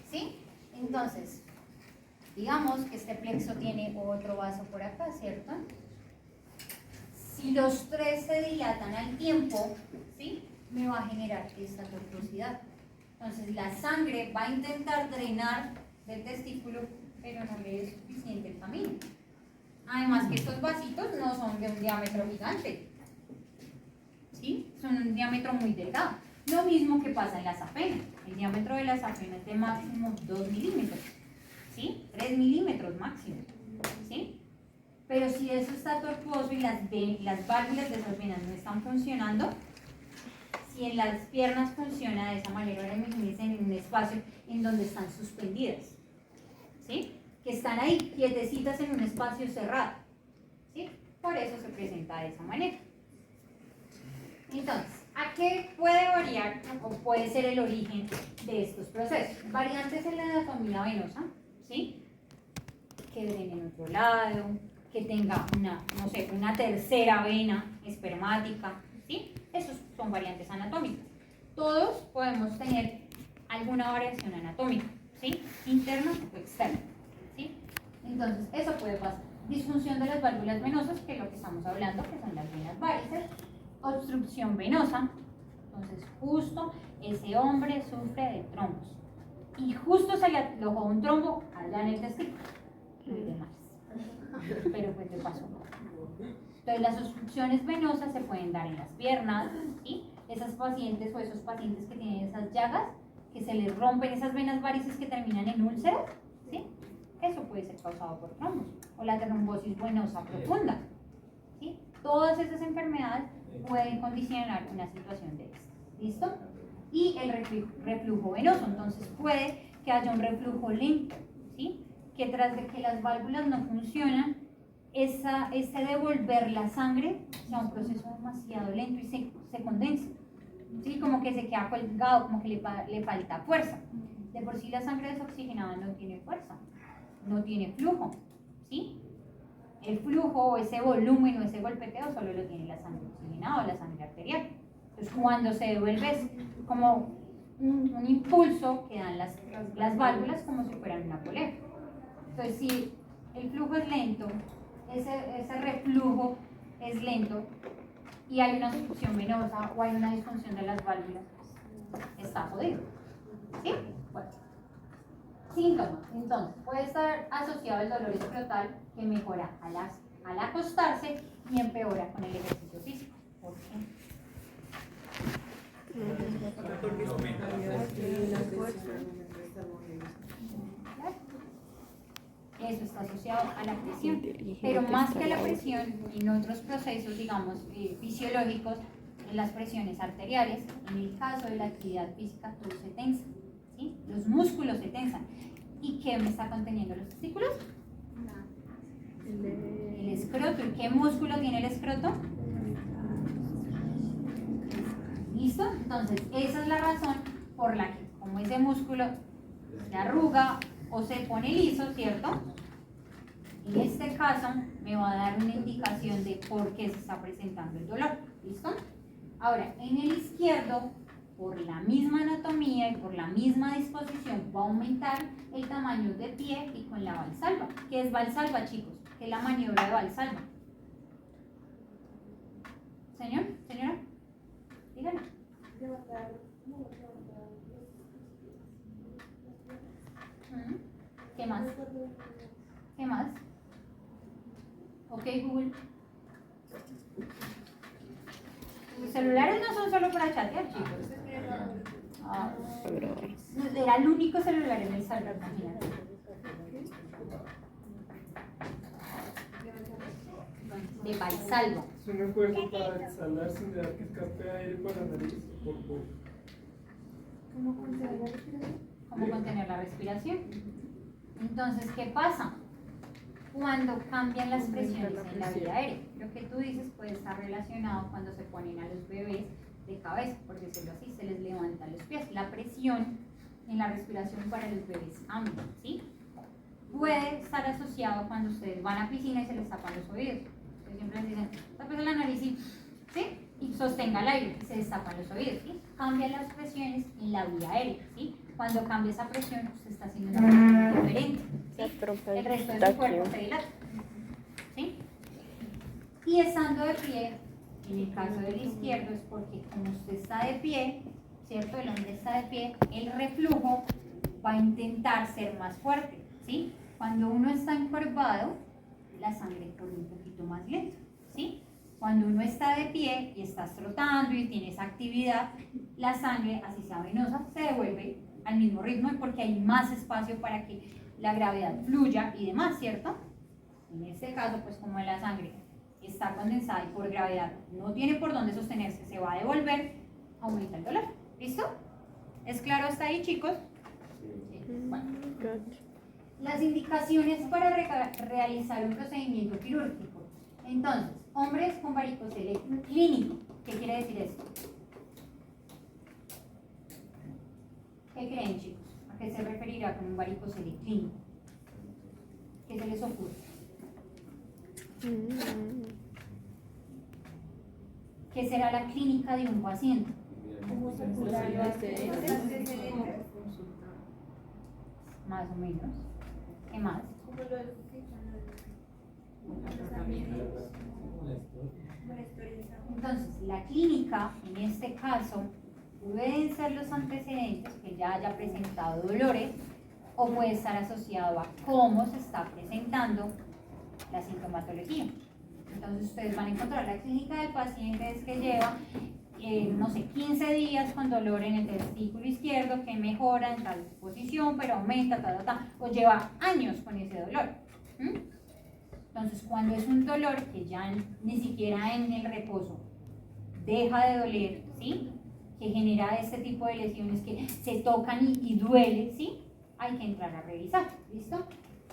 ¿sí? Entonces, digamos que este plexo tiene otro vaso por acá, ¿cierto? Si los tres se dilatan al tiempo, ¿sí? Me va a generar esta tortuosidad. Entonces, la sangre va a intentar drenar del testículo, pero no le es suficiente el camino. Además que estos vasitos no son de un diámetro gigante, ¿sí? Son un diámetro muy delgado. Lo mismo que pasa en la safena. El diámetro de la safena es de máximo 2 milímetros, ¿sí? 3 milímetros máximo, ¿sí? Pero si eso está tortuoso y las válvulas de esas venas no están funcionando, si en las piernas funciona de esa manera, ahora imagínense en un espacio en donde están suspendidas, ¿sí? Que están ahí quietecitas en un espacio cerrado, ¿sí? Por eso se presenta de esa manera. Entonces, ¿a qué puede variar o puede ser el origen de estos procesos? Variantes en la anatomía venosa, ¿sí? que drene en otro lado, que tenga una, no sé, una tercera vena espermática, ¿sí? Esos son variantes anatómicas. Todos podemos tener alguna variación anatómica, ¿sí? Interna o externa, ¿sí? Entonces, eso puede pasar. Disfunción de las válvulas venosas, que es lo que estamos hablando, que son las venas varices. Obstrucción venosa. Entonces, justo ese hombre sufre de trombos. Y justo se le alojó un trombo allá en el testículo. Y demás. Pero pues le pasó. Entonces, las obstrucciones venosas se pueden dar en las piernas, ¿sí? Esas pacientes o esos pacientes que tienen esas llagas, que se les rompen esas venas varices que terminan en úlceras, ¿sí? Eso puede ser causado por trombos. O la trombosis venosa profunda, ¿sí? Todas esas enfermedades pueden condicionar una situación de esta. ¿Listo? Y el reflujo venoso. Entonces puede que haya un reflujo lento, ¿sí? Que tras de que las válvulas no funcionan, ese devolver la sangre sea un proceso demasiado lento y se condensa, ¿sí? Como que se queda colgado, como que le falta fuerza. De por sí la sangre desoxigenada no tiene fuerza, no tiene flujo, ¿sí? El flujo o ese volumen o ese golpeteo solo lo tiene la sangre oxigenada o la sangre arterial. Entonces cuando se devuelve es como un impulso que dan las válvulas como si fueran una polea. Entonces si el flujo es lento, ese reflujo es lento y hay una obstrucción venosa o hay una disfunción de las válvulas, está jodido. ¿Sí? Bueno. Síntomas. Entonces, puede estar asociado al dolor escrotal que mejora al acostarse y empeora con el ejercicio físico. ¿Por qué? Eso está asociado a la presión, pero más que a la presión, en otros procesos, digamos, fisiológicos, en las presiones arteriales, en el caso de la actividad física, todo se tensa, ¿sí? Los músculos se tensan. ¿Y qué me está conteniendo los testículos? El escroto. ¿Y qué músculo tiene el escroto? ¿Listo? Entonces, esa es la razón por la que, como ese músculo se arruga o se pone liso, ¿cierto? En este caso, me va a dar una indicación de por qué se está presentando el dolor. ¿Listo? Ahora, en el izquierdo, por la misma anatomía y por la misma disposición, va a aumentar el tamaño de pie y con la valsalva. ¿Qué es valsalva, chicos? ¿Qué es la maniobra de valsalva? ¿Señor? ¿Señora? Díganme. ¿Qué más? ¿Qué más? Ok, Google. Los celulares no son solo para chatear, chicos. Era el único celular en el salón, imagínate. De valsalva. Es un esfuerzo para exhalar sin dejar que escape aire por la nariz o por boca. ¿Cómo contener la respiración? ¿Cómo contener la respiración? Entonces, ¿qué pasa? Cuando cambian las presiones en la vía aérea. Lo que tú dices puede estar relacionado cuando se ponen a los bebés de cabeza, por decirlo así, se les levantan los pies. La presión en la respiración para los bebés ambos, ¿sí? Puede estar asociado cuando ustedes van a piscina y se les tapan los oídos. Ustedes siempre les dicen, tápese la nariz, ¿sí? Y sostenga el aire y se destapan los oídos, ¿sí? Cambian las presiones en la vía aérea, ¿sí? Cuando cambia esa presión, usted está haciendo una presión diferente, ¿sí? El resto de su cuerpo se dilata, ¿sí? Y estando de pie, en el caso del izquierdo, es porque como usted está de pie, ¿cierto? El hombre está de pie, el reflujo va a intentar ser más fuerte, ¿sí? Cuando uno está encorvado, la sangre corre un poquito más lento, ¿sí? Cuando uno está de pie y estás trotando y tienes actividad, la sangre, así sea venosa, se devuelve al mismo ritmo porque hay más espacio para que la gravedad fluya y demás, ¿cierto? En este caso, pues como la sangre está condensada y por gravedad no tiene por dónde sostenerse, se va a devolver, aumenta el dolor. ¿Listo? ¿Es claro hasta ahí, chicos? Sí. Bueno. Las indicaciones para realizar un procedimiento quirúrgico. Entonces, hombres con varicocele clínico. ¿Qué quiere decir esto? ¿Qué creen, chicos? ¿A qué se referirá con un varicocele clínico? ¿Qué se les ocurre? ¿Qué será la clínica de un paciente? Más o menos. ¿Qué más? Entonces, la clínica, en este caso, pueden ser los antecedentes que ya haya presentado dolores o puede estar asociado a cómo se está presentando la sintomatología. Entonces, ustedes van a encontrar la clínica del paciente es que lleva, no sé, 15 días con dolor en el testículo izquierdo, que mejora en tal posición, pero aumenta, o lleva años con ese dolor. Entonces, cuando es un dolor que ya ni siquiera en el reposo deja de doler, ¿sí? Que genera este tipo de lesiones que se tocan y duele, ¿sí? Hay que entrar a revisar, ¿listo?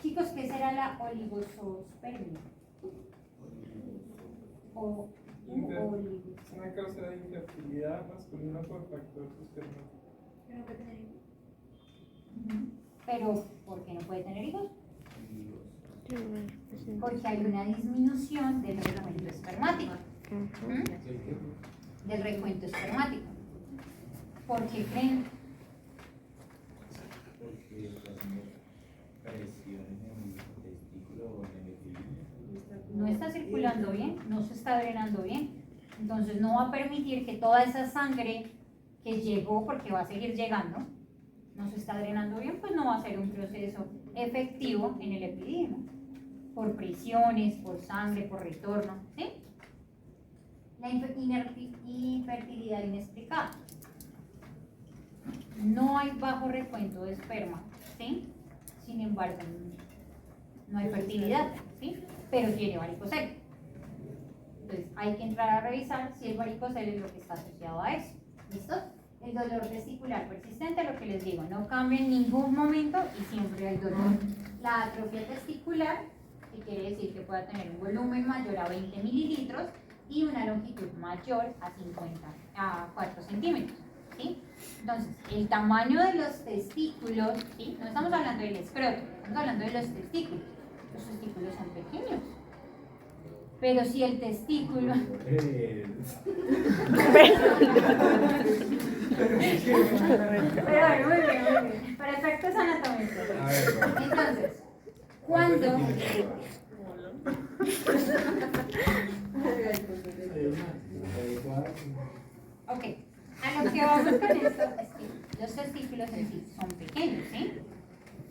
Chicos, ¿qué será la oligospermia? Es una causa de infertilidad masculina por factor espermático. Pero, ¿por qué no puede tener hijos? Porque hay una disminución del recuento espermático. Del recuento espermático. ¿Por qué creen? Porque está haciendo presión en el testículo o en el equilibrio. No está circulando bien, no se está drenando bien. Entonces no va a permitir que toda esa sangre que llegó, porque va a seguir llegando, no se está drenando bien, pues no va a ser un proceso efectivo en el epididio. Por presiones, por sangre, por retorno, ¿sí? La infertilidad inexplicada. No hay bajo recuento de esperma, ¿sí? Sin embargo, no hay fertilidad, ¿sí? Pero tiene varicocele. Entonces, hay que entrar a revisar si el varicocele es lo que está asociado a eso. ¿Listo? El dolor testicular persistente, lo que les digo, no cambia en ningún momento y siempre hay dolor. La atrofia testicular, que quiere decir que pueda tener un volumen mayor a 20 mililitros y una longitud mayor a 4 centímetros. ¿Sí? Entonces, el tamaño de los testículos, ¿sí? No estamos hablando del escroto, estamos hablando de los testículos. Los testículos son pequeños. Pero si el testículo... Pero bueno, muy bien. Para efectos anatómicos. Entonces, cuando... Ok, a lo que vamos con esto es que los testículos en sí son pequeños, ¿sí?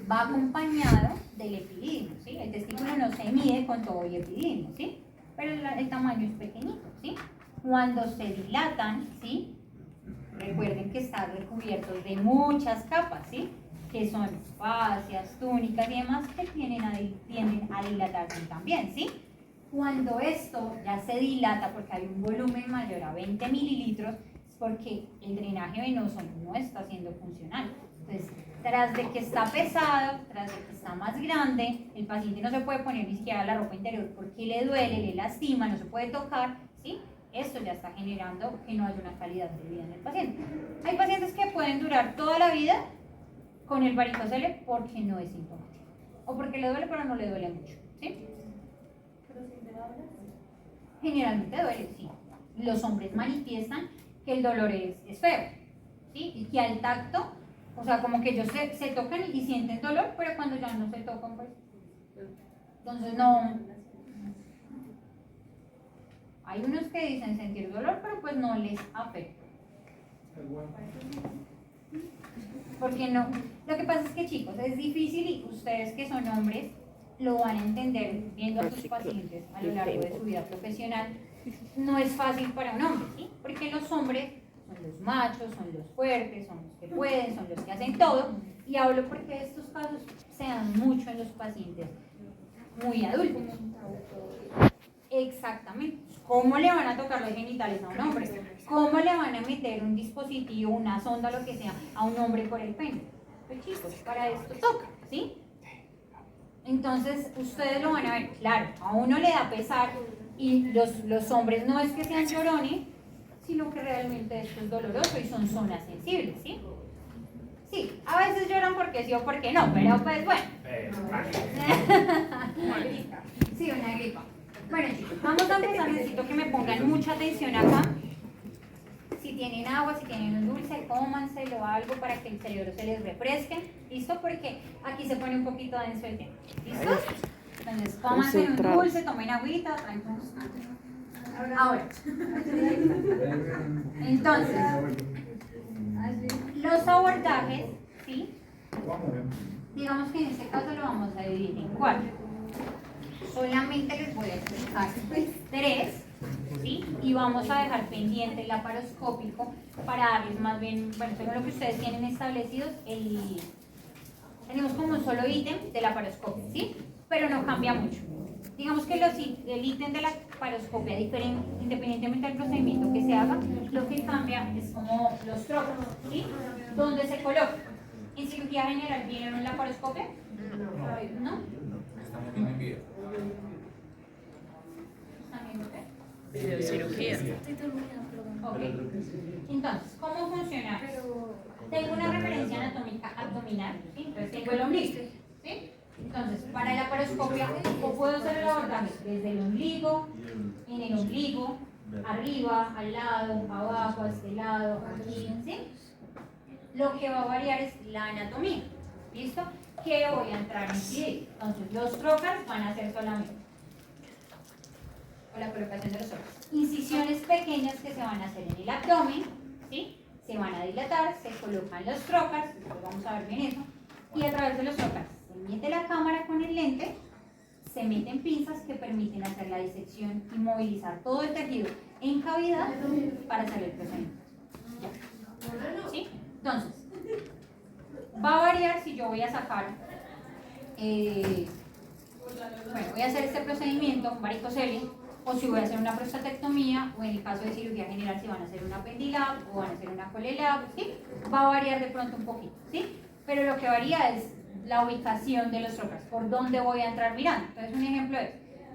Va acompañado del epididio, ¿sí? El testículo no se mide con todo y epididio, ¿sí? Pero el tamaño es pequeñito, ¿sí? Cuando se dilatan, ¿sí? Recuerden que están recubiertos de muchas capas, ¿sí? Que son fascias, túnicas y demás que tienden a dilatarse también, ¿sí? Cuando esto ya se dilata porque hay un volumen mayor a 20 mililitros, es porque el drenaje venoso no está siendo funcional. Entonces, tras de que está pesado, tras de que está más grande, el paciente no se puede poner ni siquiera la ropa interior porque le duele, le lastima, no se puede tocar, ¿sí? Esto ya está generando que no haya una calidad de vida en el paciente. Hay pacientes que pueden durar toda la vida con el varicocele porque no es sintomático. O porque le duele pero no le duele mucho, ¿sí? Generalmente duele, sí. Los hombres manifiestan que el dolor es feo, ¿sí? Y que al tacto, o sea, como que ellos se tocan y sienten dolor, pero cuando ya no se tocan, pues... Entonces no... Hay unos que dicen sentir dolor, pero pues no les afecta. Porque no... Lo que pasa es que, chicos, es difícil y ustedes que son hombres lo van a entender viendo a sus pacientes a lo largo de su vida profesional. No es fácil para un hombre, ¿sí? Porque los hombres son los machos, son los fuertes, son los que pueden, son los que hacen todo. Y hablo porque estos casos se dan mucho en los pacientes muy adultos. Exactamente. ¿Cómo le van a tocar los genitales a un hombre? ¿Cómo le van a meter un dispositivo, una sonda, lo que sea, a un hombre por el pene? Pues chicos, para esto toca, ¿sí? Entonces, ustedes lo van a ver, claro, a uno le da pesar y los hombres no es que sean llorones, sino que realmente esto es doloroso y son zonas sensibles, ¿sí? Sí, a veces lloran porque sí o porque no, pero pues bueno. Sí, una gripa. Bueno chicos, vamos a empezar, necesito que me pongan mucha atención acá. Si tienen agua, si tienen un dulce, cómanselo o algo para que el cerebro se les refresque. ¿Listo? Porque aquí se pone un poquito denso el tema. ¿Listo? Entonces, cómanse un dulce, tomen agüita, tranquilos. Ahora. Entonces, los abordajes, ¿sí? Digamos que en este caso lo vamos a dividir en 4. Solamente les voy a explicar 3, ¿sí? Y vamos a dejar pendiente el laparoscópico para darles más bien, bueno, según lo que ustedes tienen establecidos, tenemos como un solo ítem de laparoscopia, ¿sí? Pero no cambia mucho. Digamos que el ítem de la laparoscopia, independientemente del procedimiento que se haga, lo que cambia es como los tróficos, ¿sí? ¿Dónde se coloca? ¿En cirugía general vieron un laparoscopia? ¿No? Estamos viendo en video. Videocirugía. Ok. Entonces, ¿cómo funciona? Tengo una referencia anatómica abdominal, ¿sí? Entonces tengo el ombligo, ¿sí? Entonces, para la laparoscopia, o puedo hacer el abordaje desde el ombligo, en el ombligo, arriba, al lado, abajo, a este lado, aquí, ¿sí? Lo que va a variar es la anatomía, ¿listo? Que voy a entrar en sí. Entonces, los trocars van a ser solamente o la colocación de los órganos. Incisiones pequeñas que se van a hacer en el abdomen, ¿sí? Se van a dilatar, se colocan los trocars, después vamos a ver bien eso, y a través de los trocars se mete la cámara con el lente, se meten pinzas que permiten hacer la disección y movilizar todo el tejido en cavidad para hacer el procedimiento. ¿Ya? ¿Sí? Entonces, va a variar si yo voy a sacar, bueno, voy a hacer este procedimiento, varicocele, o si voy a hacer una prostatectomía, o en el caso de cirugía general si van a hacer una pendilab o van a hacer una colelab, ¿sí? Va a variar de pronto un poquito, ¿sí? Pero lo que varía es la ubicación de los trocars, por dónde voy a entrar mirando. Entonces un ejemplo es,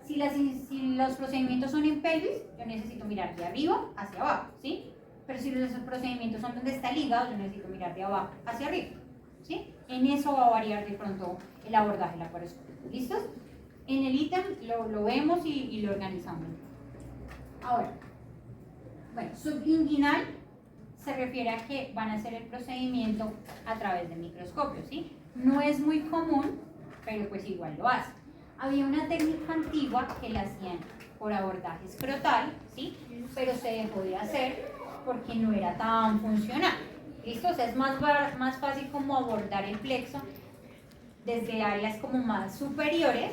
si los procedimientos son en pelvis, yo necesito mirar de arriba hacia abajo, ¿sí? Pero si los procedimientos son donde está el hígado, yo necesito mirar de abajo hacia arriba, ¿sí? En eso va a variar de pronto el abordaje laparoscópico. ¿Listos? En el ítem lo vemos y lo organizamos. Ahora, bueno, subinguinal se refiere a que van a hacer el procedimiento a través de microscopio, ¿sí? No es muy común, pero pues igual lo hacen. Había una técnica antigua que la hacían por abordaje escrotal, ¿sí? Pero se dejó de hacer porque no era tan funcional. ¿Listo? O sea, es más fácil como abordar el plexo desde áreas como más superiores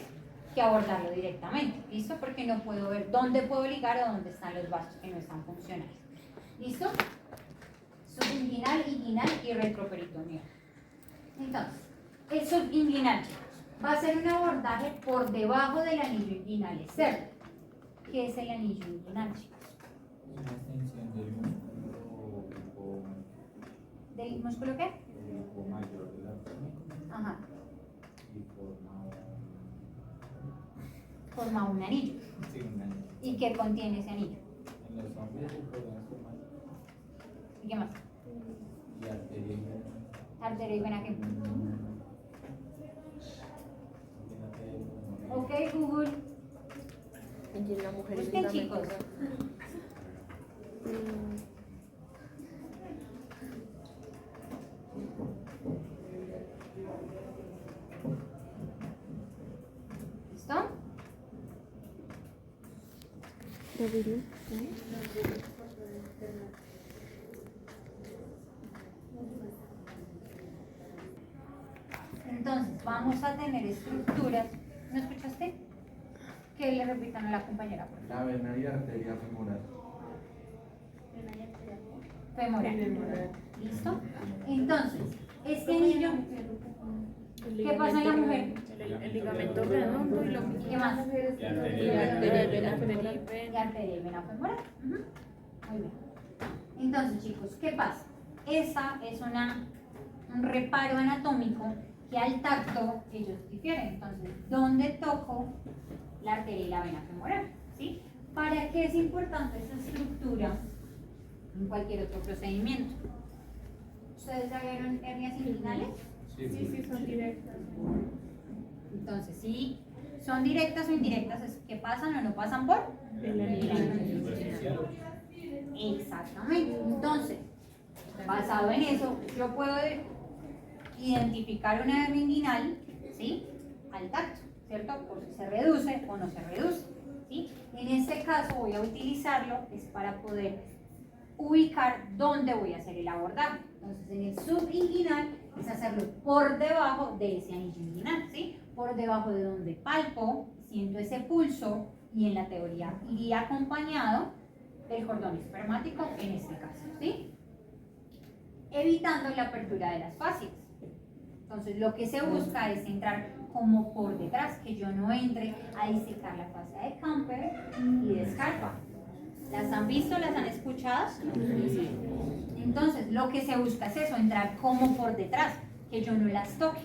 que abordarlo directamente, ¿listo? Porque no puedo ver dónde puedo ligar o dónde están los vasos que no están funcionales. ¿Listo? Subinguinal, inguinal y retroperitoneo. Entonces, el subinguinal, chicos, va a ser un abordaje por debajo del anillo inguinal externo. ¿Qué es el anillo inguinal, chicos? Una extensión del músculo ¿Del músculo qué? mayor del abdomen Ajá, y forma un anillo. sí, un anillo. ¿Y qué contiene ese anillo? En los hombres el problema es formar ¿Y qué más? y arteria y vena. Arteria y vena, ¿qué? Ok, Google. Y en la mujer es Busquen, fundamental. chicos. ¿Listo? Entonces, vamos a tener estructuras. ¿No escuchaste? Que le repitan a la compañera, por favor. La vena y arteria femoral. Femoral. ¿Listo? Entonces, este anillo, ¿qué pasa en la mujer? El ligamento redondo y lo ¿Y qué más? y arteria y vena femoral. Y arteria y vena femoral. Ujú. Muy bien. Entonces, chicos, ¿qué pasa? Esa es un reparo anatómico que al tacto ellos difieren. Entonces, ¿dónde toco la arteria y la vena femoral? ¿Sí? ¿Para qué es importante esa estructura en cualquier otro procedimiento? ¿Ustedes ya vieron hernias inguinales? Sí, son directas. Entonces, si son directas o indirectas, es que pasan o no pasan por el anillo. Exactamente. Entonces, basado en eso, yo puedo identificar una hernia inguinal, ¿sí? Al tacto, ¿cierto? Por si se reduce o no se reduce, ¿sí? En este caso voy a utilizarlo es para poder ubicar dónde voy a hacer el abordaje. Entonces, en el subinguinal es hacerlo por debajo de ese anillo inguinal, ¿sí? Por debajo de donde palpo, siento ese pulso y en la teoría iría acompañado del cordón espermático en este caso, ¿sí? Evitando la apertura de las fascias. Entonces, lo que se busca es entrar como por detrás, que yo no entre a disecar la fascia de Camper y de Scarpa. ¿Las han visto? ¿Las han escuchado? Entonces, lo que se busca es eso, entrar como por detrás, que yo no las toque,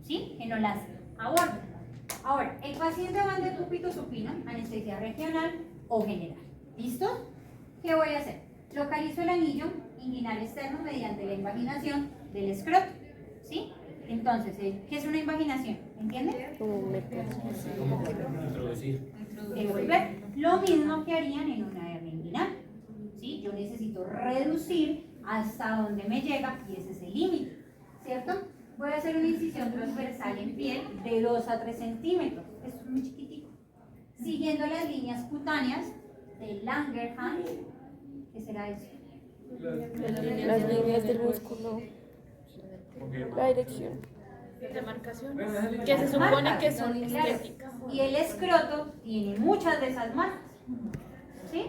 ¿sí? Que no las aborde. Ahora, el paciente va de tupito supino, anestesia regional o general. ¿Listo? ¿Qué voy a hacer? Localizo el anillo inguinal externo mediante la invaginación del escroto, ¿sí? Entonces, ¿qué es una invaginación? ¿Entienden? Introducir. Devolver. Lo mismo que harían en una hernia inguinal, ¿sí? Yo necesito reducir hasta donde me llega y ese es el límite, ¿cierto? Voy a hacer una incisión transversal en piel de 2 a 3 centímetros. Esto es muy chiquitico. Siguiendo las líneas cutáneas de Langerhans. ¿Qué será eso? Las líneas del músculo, la dirección. Demarcación. Que se supone que son Claro. estéticas. Y el escroto tiene muchas de esas marcas, ¿sí?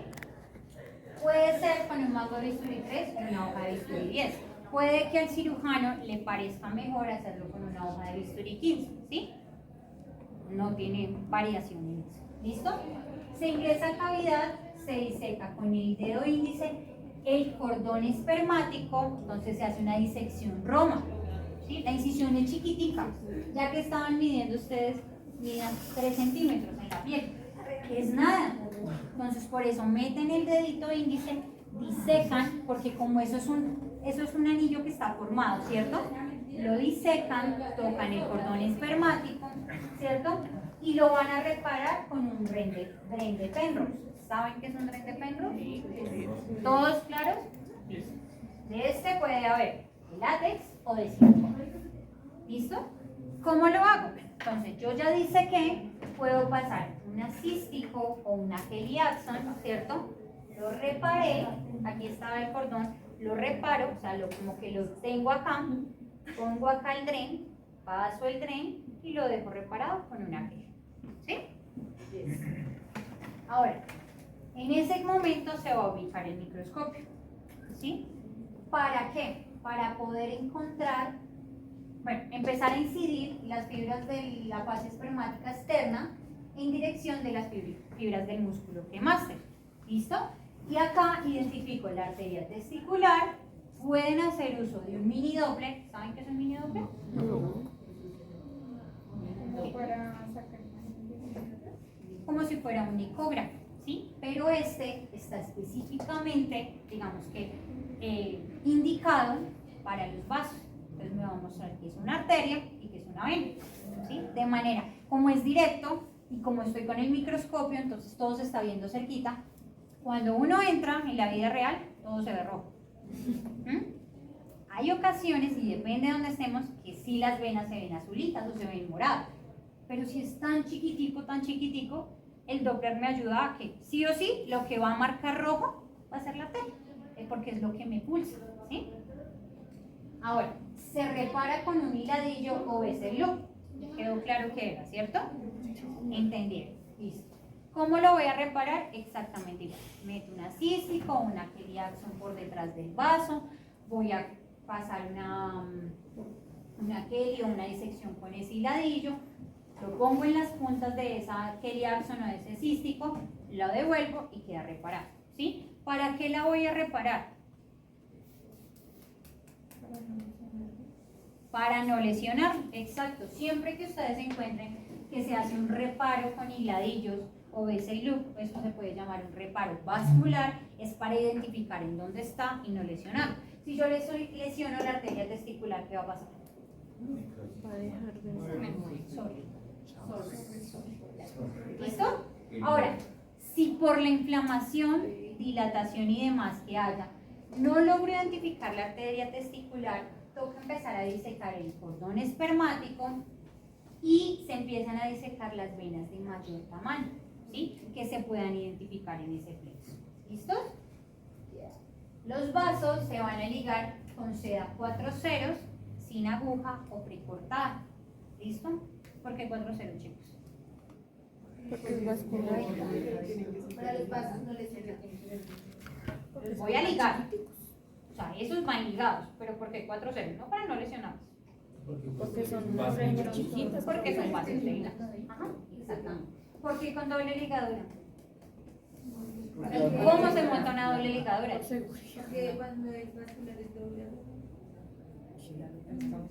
Puede ser con un mago de bisturí 3 y una hoja de bisturí 10. Puede que al cirujano le parezca mejor hacerlo con una hoja de bisturí 15, ¿sí? No tiene variación en eso. ¿Listo? Se ingresa a cavidad, se diseca con el dedo índice el cordón espermático, entonces se hace una disección Roma, ¿sí? La incisión es chiquitica, ya que estaban midiendo ustedes, midan 3 centímetros en la piel, que es nada. Entonces por eso meten el dedito índice, disecan, porque como eso es un anillo que está formado, ¿cierto? Lo disecan, tocan el cordón espermático, ¿cierto? Y lo van a reparar con un Dren de Penrose. ¿Saben qué es un Dren de Penrose? ¿Todos claros? Listo. De este puede haber de látex o de silicona. ¿Listo? ¿Cómo lo hago? Entonces, yo ya dice que puedo pasar un asístico o una Kelly-Axon, ¿cierto? Lo reparé, aquí estaba el cordón, lo reparo, o sea, como que lo tengo acá, pongo acá el Dren, paso el Dren y lo dejo reparado con una Kelly. ¿Sí? Ahora, en ese momento se va a ubicar el microscopio. ¿Sí? ¿Para qué? Para poder encontrar, bueno, empezar a incidir las fibras de la fascia espermática externa en dirección de las fibras del músculo cremaster. ¿Listo? Y acá identifico la arteria testicular. Pueden hacer uso de un mini doble. ¿Saben qué es un mini doble? Como si fuera un ecógrafo, ¿sí? Pero este está específicamente, digamos que, indicado para los vasos. Entonces me va a mostrar que es una arteria y que es una vena, ¿sí? De manera, como es directo y como estoy con el microscopio, entonces todo se está viendo cerquita. Cuando uno entra en la vida real, todo se ve rojo. Hay ocasiones, y depende de dónde estemos, que sí las venas se ven azulitas o se ven moradas. Pero si es tan chiquitico, el Doppler me ayuda a que sí o sí lo que va a marcar rojo va a ser la arteria, porque es lo que me pulsa, ¿sí? Ahora, se repara con un hiladillo o el loop. Quedó claro que era, ¿cierto? Entendieron, listo. ¿Cómo lo voy a reparar? Exactamente igual. Meto un asístico, una Kelly-Axon por detrás del vaso, voy a pasar una Kelly o una disección con ese hiladillo, lo pongo en las puntas de esa Kelly-Axon o de ese cístico, lo devuelvo y queda reparado, ¿sí? ¿Para qué la voy a reparar? Para no lesionar, exacto. Siempre que ustedes encuentren que se hace un reparo con hiladillos o ese loop, eso se puede llamar un reparo vascular, es para identificar en dónde está y no lesionar. Si yo lesiono la arteria testicular, ¿qué va a pasar? Va a dejar de... ¿Listo? Ahora, si por la inflamación, dilatación y demás que haya, no logro identificar la arteria testicular, toca empezar a disecar el cordón espermático y se empiezan a disecar las venas de mayor tamaño, ¿sí? Que se puedan identificar en ese plexo. ¿Listo? Los vasos se van a ligar con seda 4 ceros, sin aguja o precortada. ¿Listo? ¿Por qué 4 ceros, chicos? Porque es vascular. Para los vasos no les sirve. Voy a ligar. O sea, esos van ligados, pero ¿por qué 4 ceros? No para no lesionarlos. Porque son más unas chiquitas. Porque son vasos ligados. Ajá, exactamente. ¿Por qué con doble ligadura? ¿Cómo se monta una doble ligadura? Porque cuando es vascular es doble.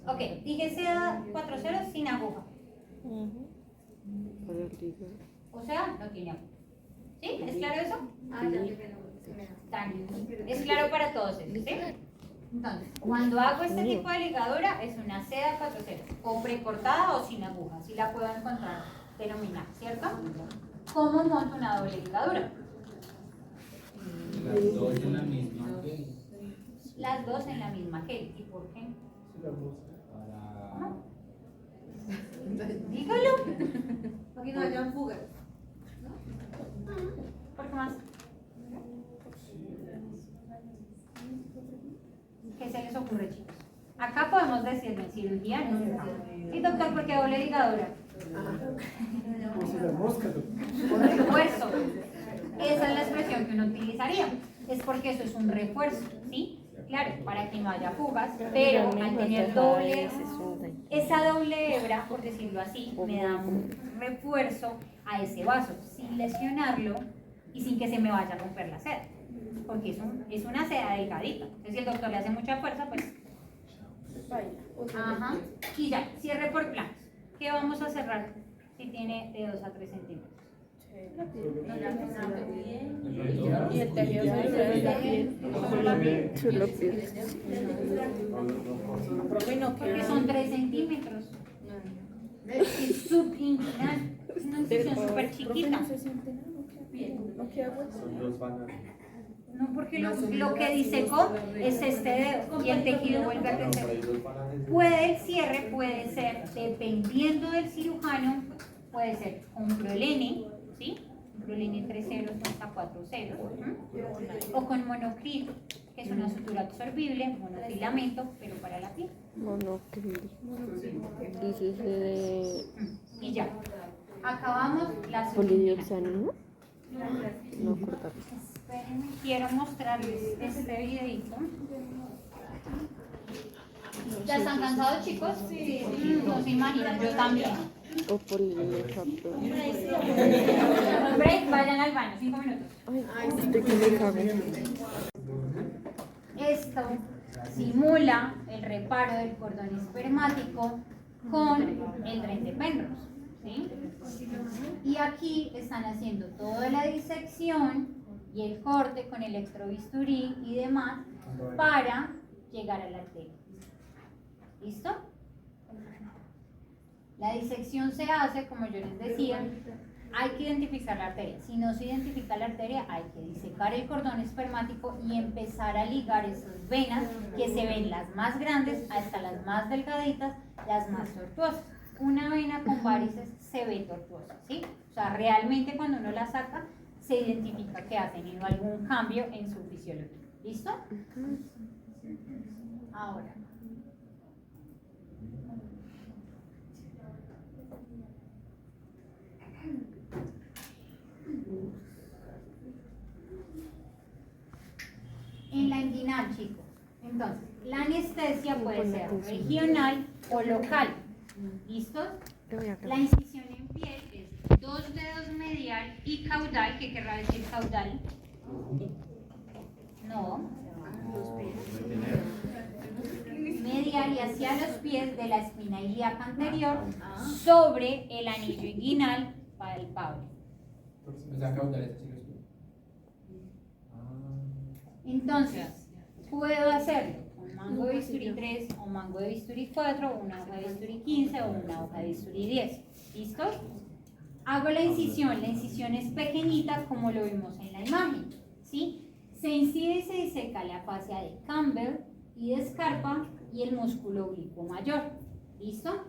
Ok, dije sea 4 ceros sin aguja. Para ligar. O sea, no tiene aguja. ¿Sí? ¿Es claro eso? Ah, ya me Es claro para todos eso, ¿sí? Entonces, cuando hago este tipo de ligadura es una seda 4 ceros, o precortada o sin aguja, si la puedo encontrar denominada, ¿cierto? ¿Cómo monto una doble ligadura? Las dos en la misma. Las dos en la misma gel. ¿Y por qué? Para... Dígalo. Para que no hayan fugas. ¿Por qué más? ¿Qué se les ocurre, chicos? Acá podemos decirle cirugía nunca. ¿Y doctor, por qué doble ligadura? Por si la mosca. Un refuerzo. Esa es la expresión que uno utilizaría. Es porque eso es un refuerzo, ¿sí? Claro, para que no haya fugas, pero al tener doble, esa doble hebra, por decirlo así, me da un refuerzo a ese vaso, sin lesionarlo y sin que se me vaya a romper la seda, porque es una seda delgadita. Entonces, si el doctor le hace mucha fuerza, pues... Ajá. Y ya, cierre por planos. ¿Qué vamos a cerrar si tiene de 2 a 3 centímetros? Y el tejido sobre la piel. Sobre la piel. Porque son 3 centímetros. Es subinguinal. Es una incisión súper chiquita. No, porque lo que disecó es este dedo y el tejido vuelve a crecer. El cierre puede ser, dependiendo del cirujano, puede ser con prolene, ¿sí? Prolene 3 ceros hasta 4 ceros. O con monocril, que es una sutura absorbible, monofilamento, pero para la piel. Monocril. Dices de Y ya. Acabamos la polidioxano, ¿no? No cortar. Espérenme, quiero mostrarles este videito. ¿Ya están cansados, chicos? Sí. No se imaginan, yo también. O polidioxano. Break, vayan al baño, 5 minutos. Ay, ¿de qué me cabe? Esto simula el reparo del cordón espermático con el tren de Penrose, ¿sí? Y aquí están haciendo toda la disección y el corte con electrobisturí y demás para llegar a la arteria. ¿Listo? La disección se hace, como yo les decía, hay que identificar la arteria. Si no se identifica la arteria, hay que disecar el cordón espermático y empezar a ligar esas venas que se ven las más grandes hasta las más delgaditas, las más tortuosas. Una vena con varices se ve tortuosa, ¿sí? O sea, realmente cuando uno la saca, se identifica que ha tenido algún cambio en su fisiología. ¿Listo? Ahora. En la inguinal, chicos. Entonces, la anestesia puede ser regional o local. ¿Listos? La incisión en piel es 2 dedos medial y caudal. ¿Qué querrá decir caudal? No. Medial y hacia los pies de la espina ilíaca anterior sobre el anillo inguinal palpable. O sea, caudales así los pies. Entonces, puedo hacerlo mango de bisturí 3, o mango de bisturí 4, o una hoja de bisturí 15, o una hoja de bisturí 10. ¿Listos? Hago la incisión es pequeñita como lo vimos en la imagen, ¿sí? Se incide y se diseca la fascia de Campbell y de Scarpa y el músculo oblicuo mayor, ¿listo?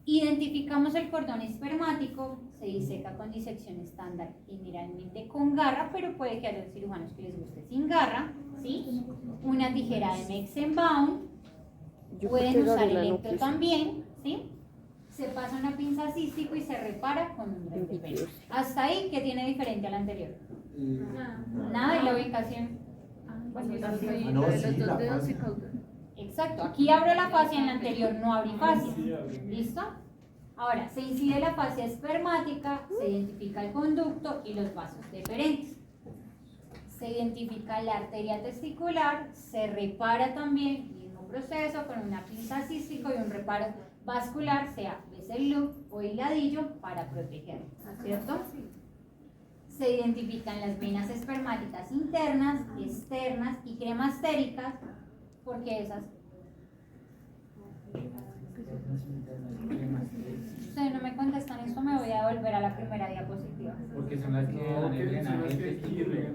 Identificamos el cordón espermático, se diseca con disección estándar generalmente con garra, pero puede que haya cirujanos que les guste sin garra, ¿sí? Una tijera de Mexenbaum, pueden usar electro también, ¿sí? Se pasa una pinza cístico y se repara con un drepepén. Hasta ahí, ¿qué tiene diferente al anterior? Nada, y la ubicación. Exacto, aquí abro la fascia, en la anterior no abrí fascia. ¿Listo? Ahora, se incide la fascia espermática, se identifica el conducto y los vasos deferentes. Se identifica la arteria testicular, se repara también, mismo proceso, con una pinza cístico y un reparo vascular, sea el loop o hiladillo para proteger, ¿cierto? Se identifican las venas espermáticas internas, externas y cremastéricas, porque esas. Ustedes no me contestan esto, me voy a volver a la primera diapositiva. Porque son las que dan el drenaje testicular.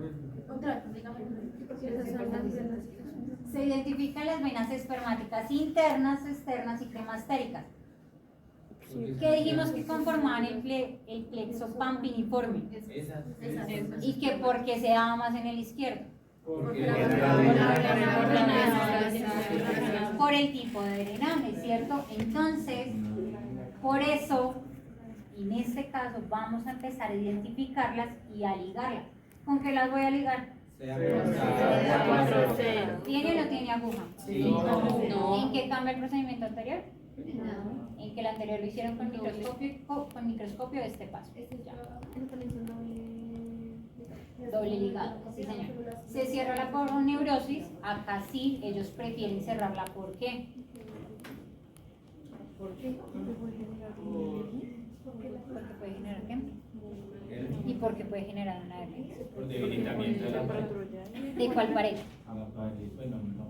Se identifican las venas espermáticas internas, externas y cremastéricas. Que dijimos que conformaban el plexo pampiniforme. Y que porque se daba más en el izquierdo. Por el tipo de drenaje, ¿cierto? Entonces, por eso, en este caso, vamos a empezar a identificarlas y a ligarlas. ¿Con qué las voy a ligar? ¿Tiene o no tiene aguja? No. ¿En qué cambia el procedimiento anterior? En que el anterior lo hicieron con microscopio de este paso. Doble ligado, sí señor. Se cierra la poroneurosis, acá sí, ellos prefieren cerrarla. ¿Por qué? Porque puede generar qué? ¿Y por qué puede generar una hernia? Por debilitamiento de la pared. ¿De cuál pared? A la pared, bueno, no,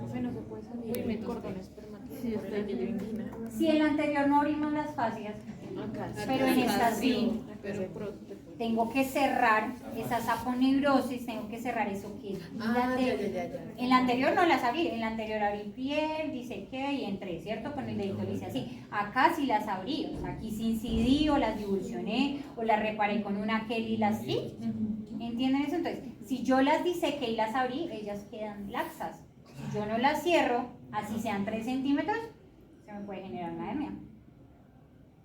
Bueno, se puede salir el cordón espermático por el anillo inguinal. Si en la anterior no abrimos las fascias, pero en esta sí, tengo que cerrar esa saponeurosis, tengo que cerrar eso que es En la anterior no las abrí, en la anterior abrí piel, disequé y entré, ¿cierto? Con el dedito le hice así. Acá sí las abrí, o sea, aquí sí incidí o las divulsioné o las reparé con una gel y las sí. ¿Entienden eso? Entonces, si yo las disequé y las abrí, ellas quedan laxas. Si yo no las cierro, así sean 3 centímetros, se me puede generar una hernia.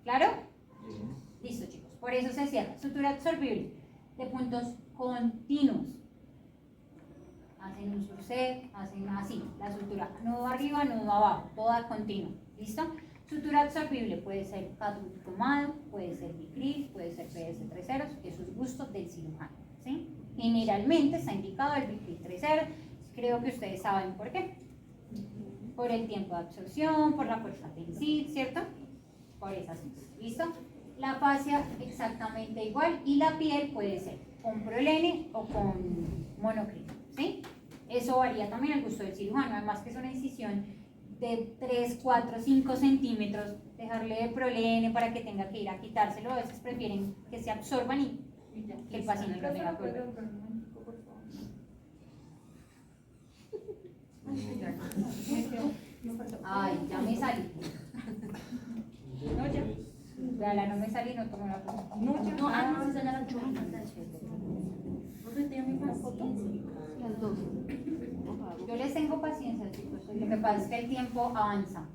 ¿Claro? Listo, chicos. Por eso se cierra. Sutura absorbible de puntos continuos. Hacen un surset, hacen así. La sutura nudo arriba, nudo abajo, toda continua. ¿Listo? Sutura absorbible puede ser cátrulo tomado, puede ser bicril, puede ser PS30, eso es gusto del cirujano. ¿Sí? Generalmente está indicado el bicril 30. Creo que ustedes saben por qué. Por el tiempo de absorción, por la fuerza tensil, ¿cierto? Por esas cosas. ¿Listo? La fascia exactamente igual y la piel puede ser con prolene o con monocrino, ¿sí? Eso varía también al gusto del cirujano, además que es una incisión de 3, 4, 5 centímetros, dejarle de prolene para que tenga que ir a quitárselo, a veces prefieren que se absorban y que el paciente no tenga problema. Ay, ya me salí. No, ya. Gala, no me salí, no tomo la foto. No, no, se la chorra. Las dos. Yo les tengo paciencia, chicos. Lo que pasa es que el tiempo avanza.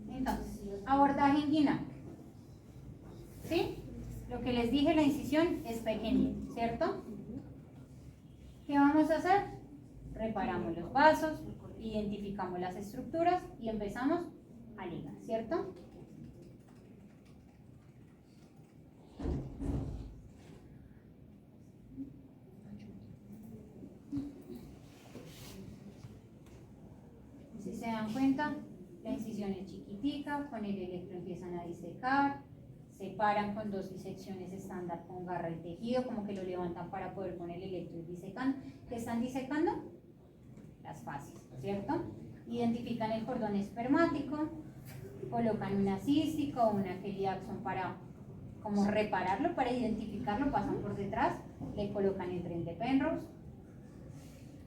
Entonces, abordaje inguinal. ¿Sí? Lo que les dije, la incisión es pequeña, ¿cierto? ¿Qué vamos a hacer? Reparamos los vasos, identificamos las estructuras y empezamos a ligar, ¿cierto? Si se dan dan cuenta, la incisión es chiquitica, con el electro empiezan a disecar, separan con 2 disecciones estándar con garra el tejido, como que lo levantan para poder poner el electro y disecando. ¿Qué están disecando? Las fases, ¿cierto? Identifican el cordón espermático, colocan una cística o una Kelly Axon para como repararlo, para identificarlo, pasan por detrás, le colocan el tren de Penrose.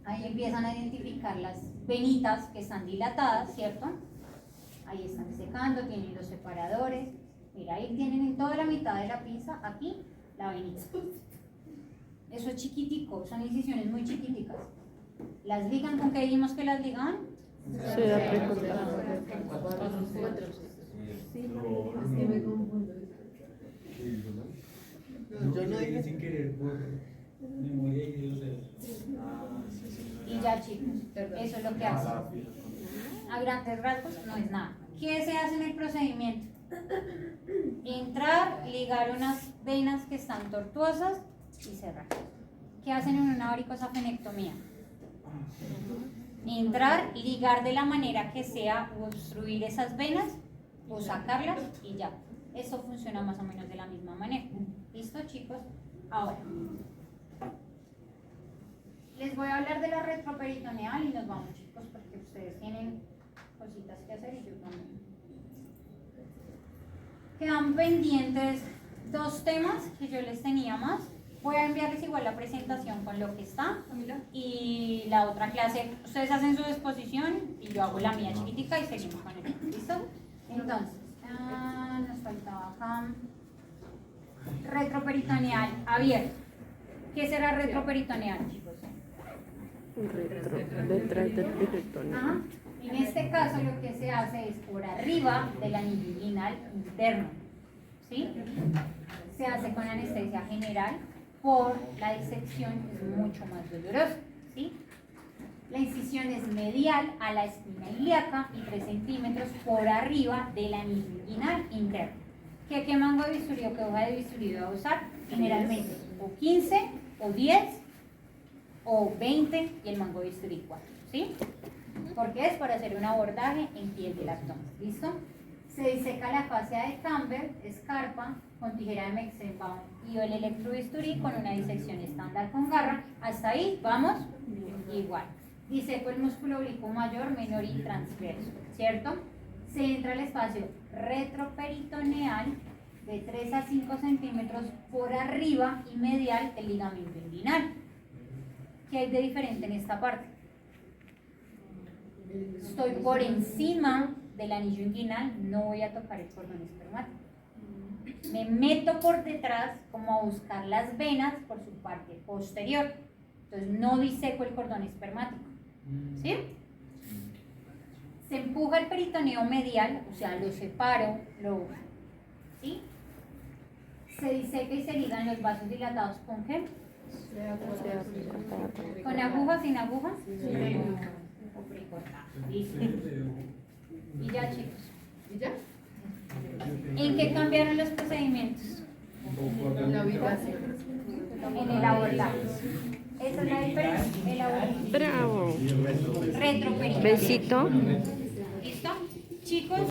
Ahí empiezan a identificar las venitas que están dilatadas, ¿cierto? Ahí están secando, tienen los separadores. Mira, ahí tienen en toda la mitad de la pinza, aquí, la venita. Eso es chiquitico, son incisiones muy chiquiticas. ¿Las ligan con qué dijimos que las ligan? Seda precortada. Yo no dije sin querer por memoria y Dios. Y ya, chicos, eso es lo que hacen. A grandes rasgos no es nada. ¿Qué se hace en el procedimiento? Entrar, ligar unas venas que están tortuosas y cerrar. ¿Qué hacen en una varicosafenectomía? Entrar, ligar de la manera que sea, obstruir esas venas o sacarlas y ya. Eso funciona más o menos de la misma manera. ¿Listo, chicos? Ahora, les voy a hablar de la retroperitoneal y nos vamos, chicos, porque ustedes tienen cositas que hacer y yo también. Quedan pendientes 2 temas que yo les tenía más. Voy a enviarles igual la presentación con lo que está y la otra clase. Ustedes hacen su exposición y yo hago la mía chiquitica y seguimos con el. ¿Listo? Entonces, nos faltaba acá. Retroperitoneal abierto. ¿Qué será retroperitoneal, chicos? Detrás del peritoneal. Ajá. En este caso lo que se hace es por arriba del anillo inguinal interno, ¿sí? Se hace con anestesia general, por la disección es mucho más dolorosa, ¿sí? La incisión es medial a la espina ilíaca y 3 centímetros por arriba del anillo inguinal interno. ¿Qué mango de bisturí o qué hoja de bisturí va a usar? Generalmente o 15 o 10 o 20 y el mango de bisturí 4, ¿sí? Porque es para hacer un abordaje en piel del abdomen, ¿listo? Se diseca la fascia de Camber, escarpa, con tijera de Mexenbaum y el electrobisturí con una disección estándar con garra. Hasta ahí, ¿vamos? Igual. Diseco el músculo oblicuo mayor, menor y transverso, ¿cierto? Se entra al espacio retroperitoneal de 3 a 5 centímetros por arriba y medial del ligamento inguinal. ¿Qué hay de diferente en esta parte? Estoy por encima del anillo inguinal, no voy a tocar el cordón espermático. Me meto por detrás como a buscar las venas por su parte posterior. Entonces no diseco el cordón espermático. ¿Sí? Se empuja el peritoneo medial, o sea, lo separo, ¿sí? Se diseca y se ligan los vasos dilatados ¿con qué? ¿Con aguja, sin aguja? O precortada. Listo. Y ya, chicos. ¿Y ya? ¿En qué cambiaron los procedimientos? En el abordaje. Esa es la diferencia. El abordaje. Bravo. Retroperitoneal. Besito. ¿Listo? Chicos.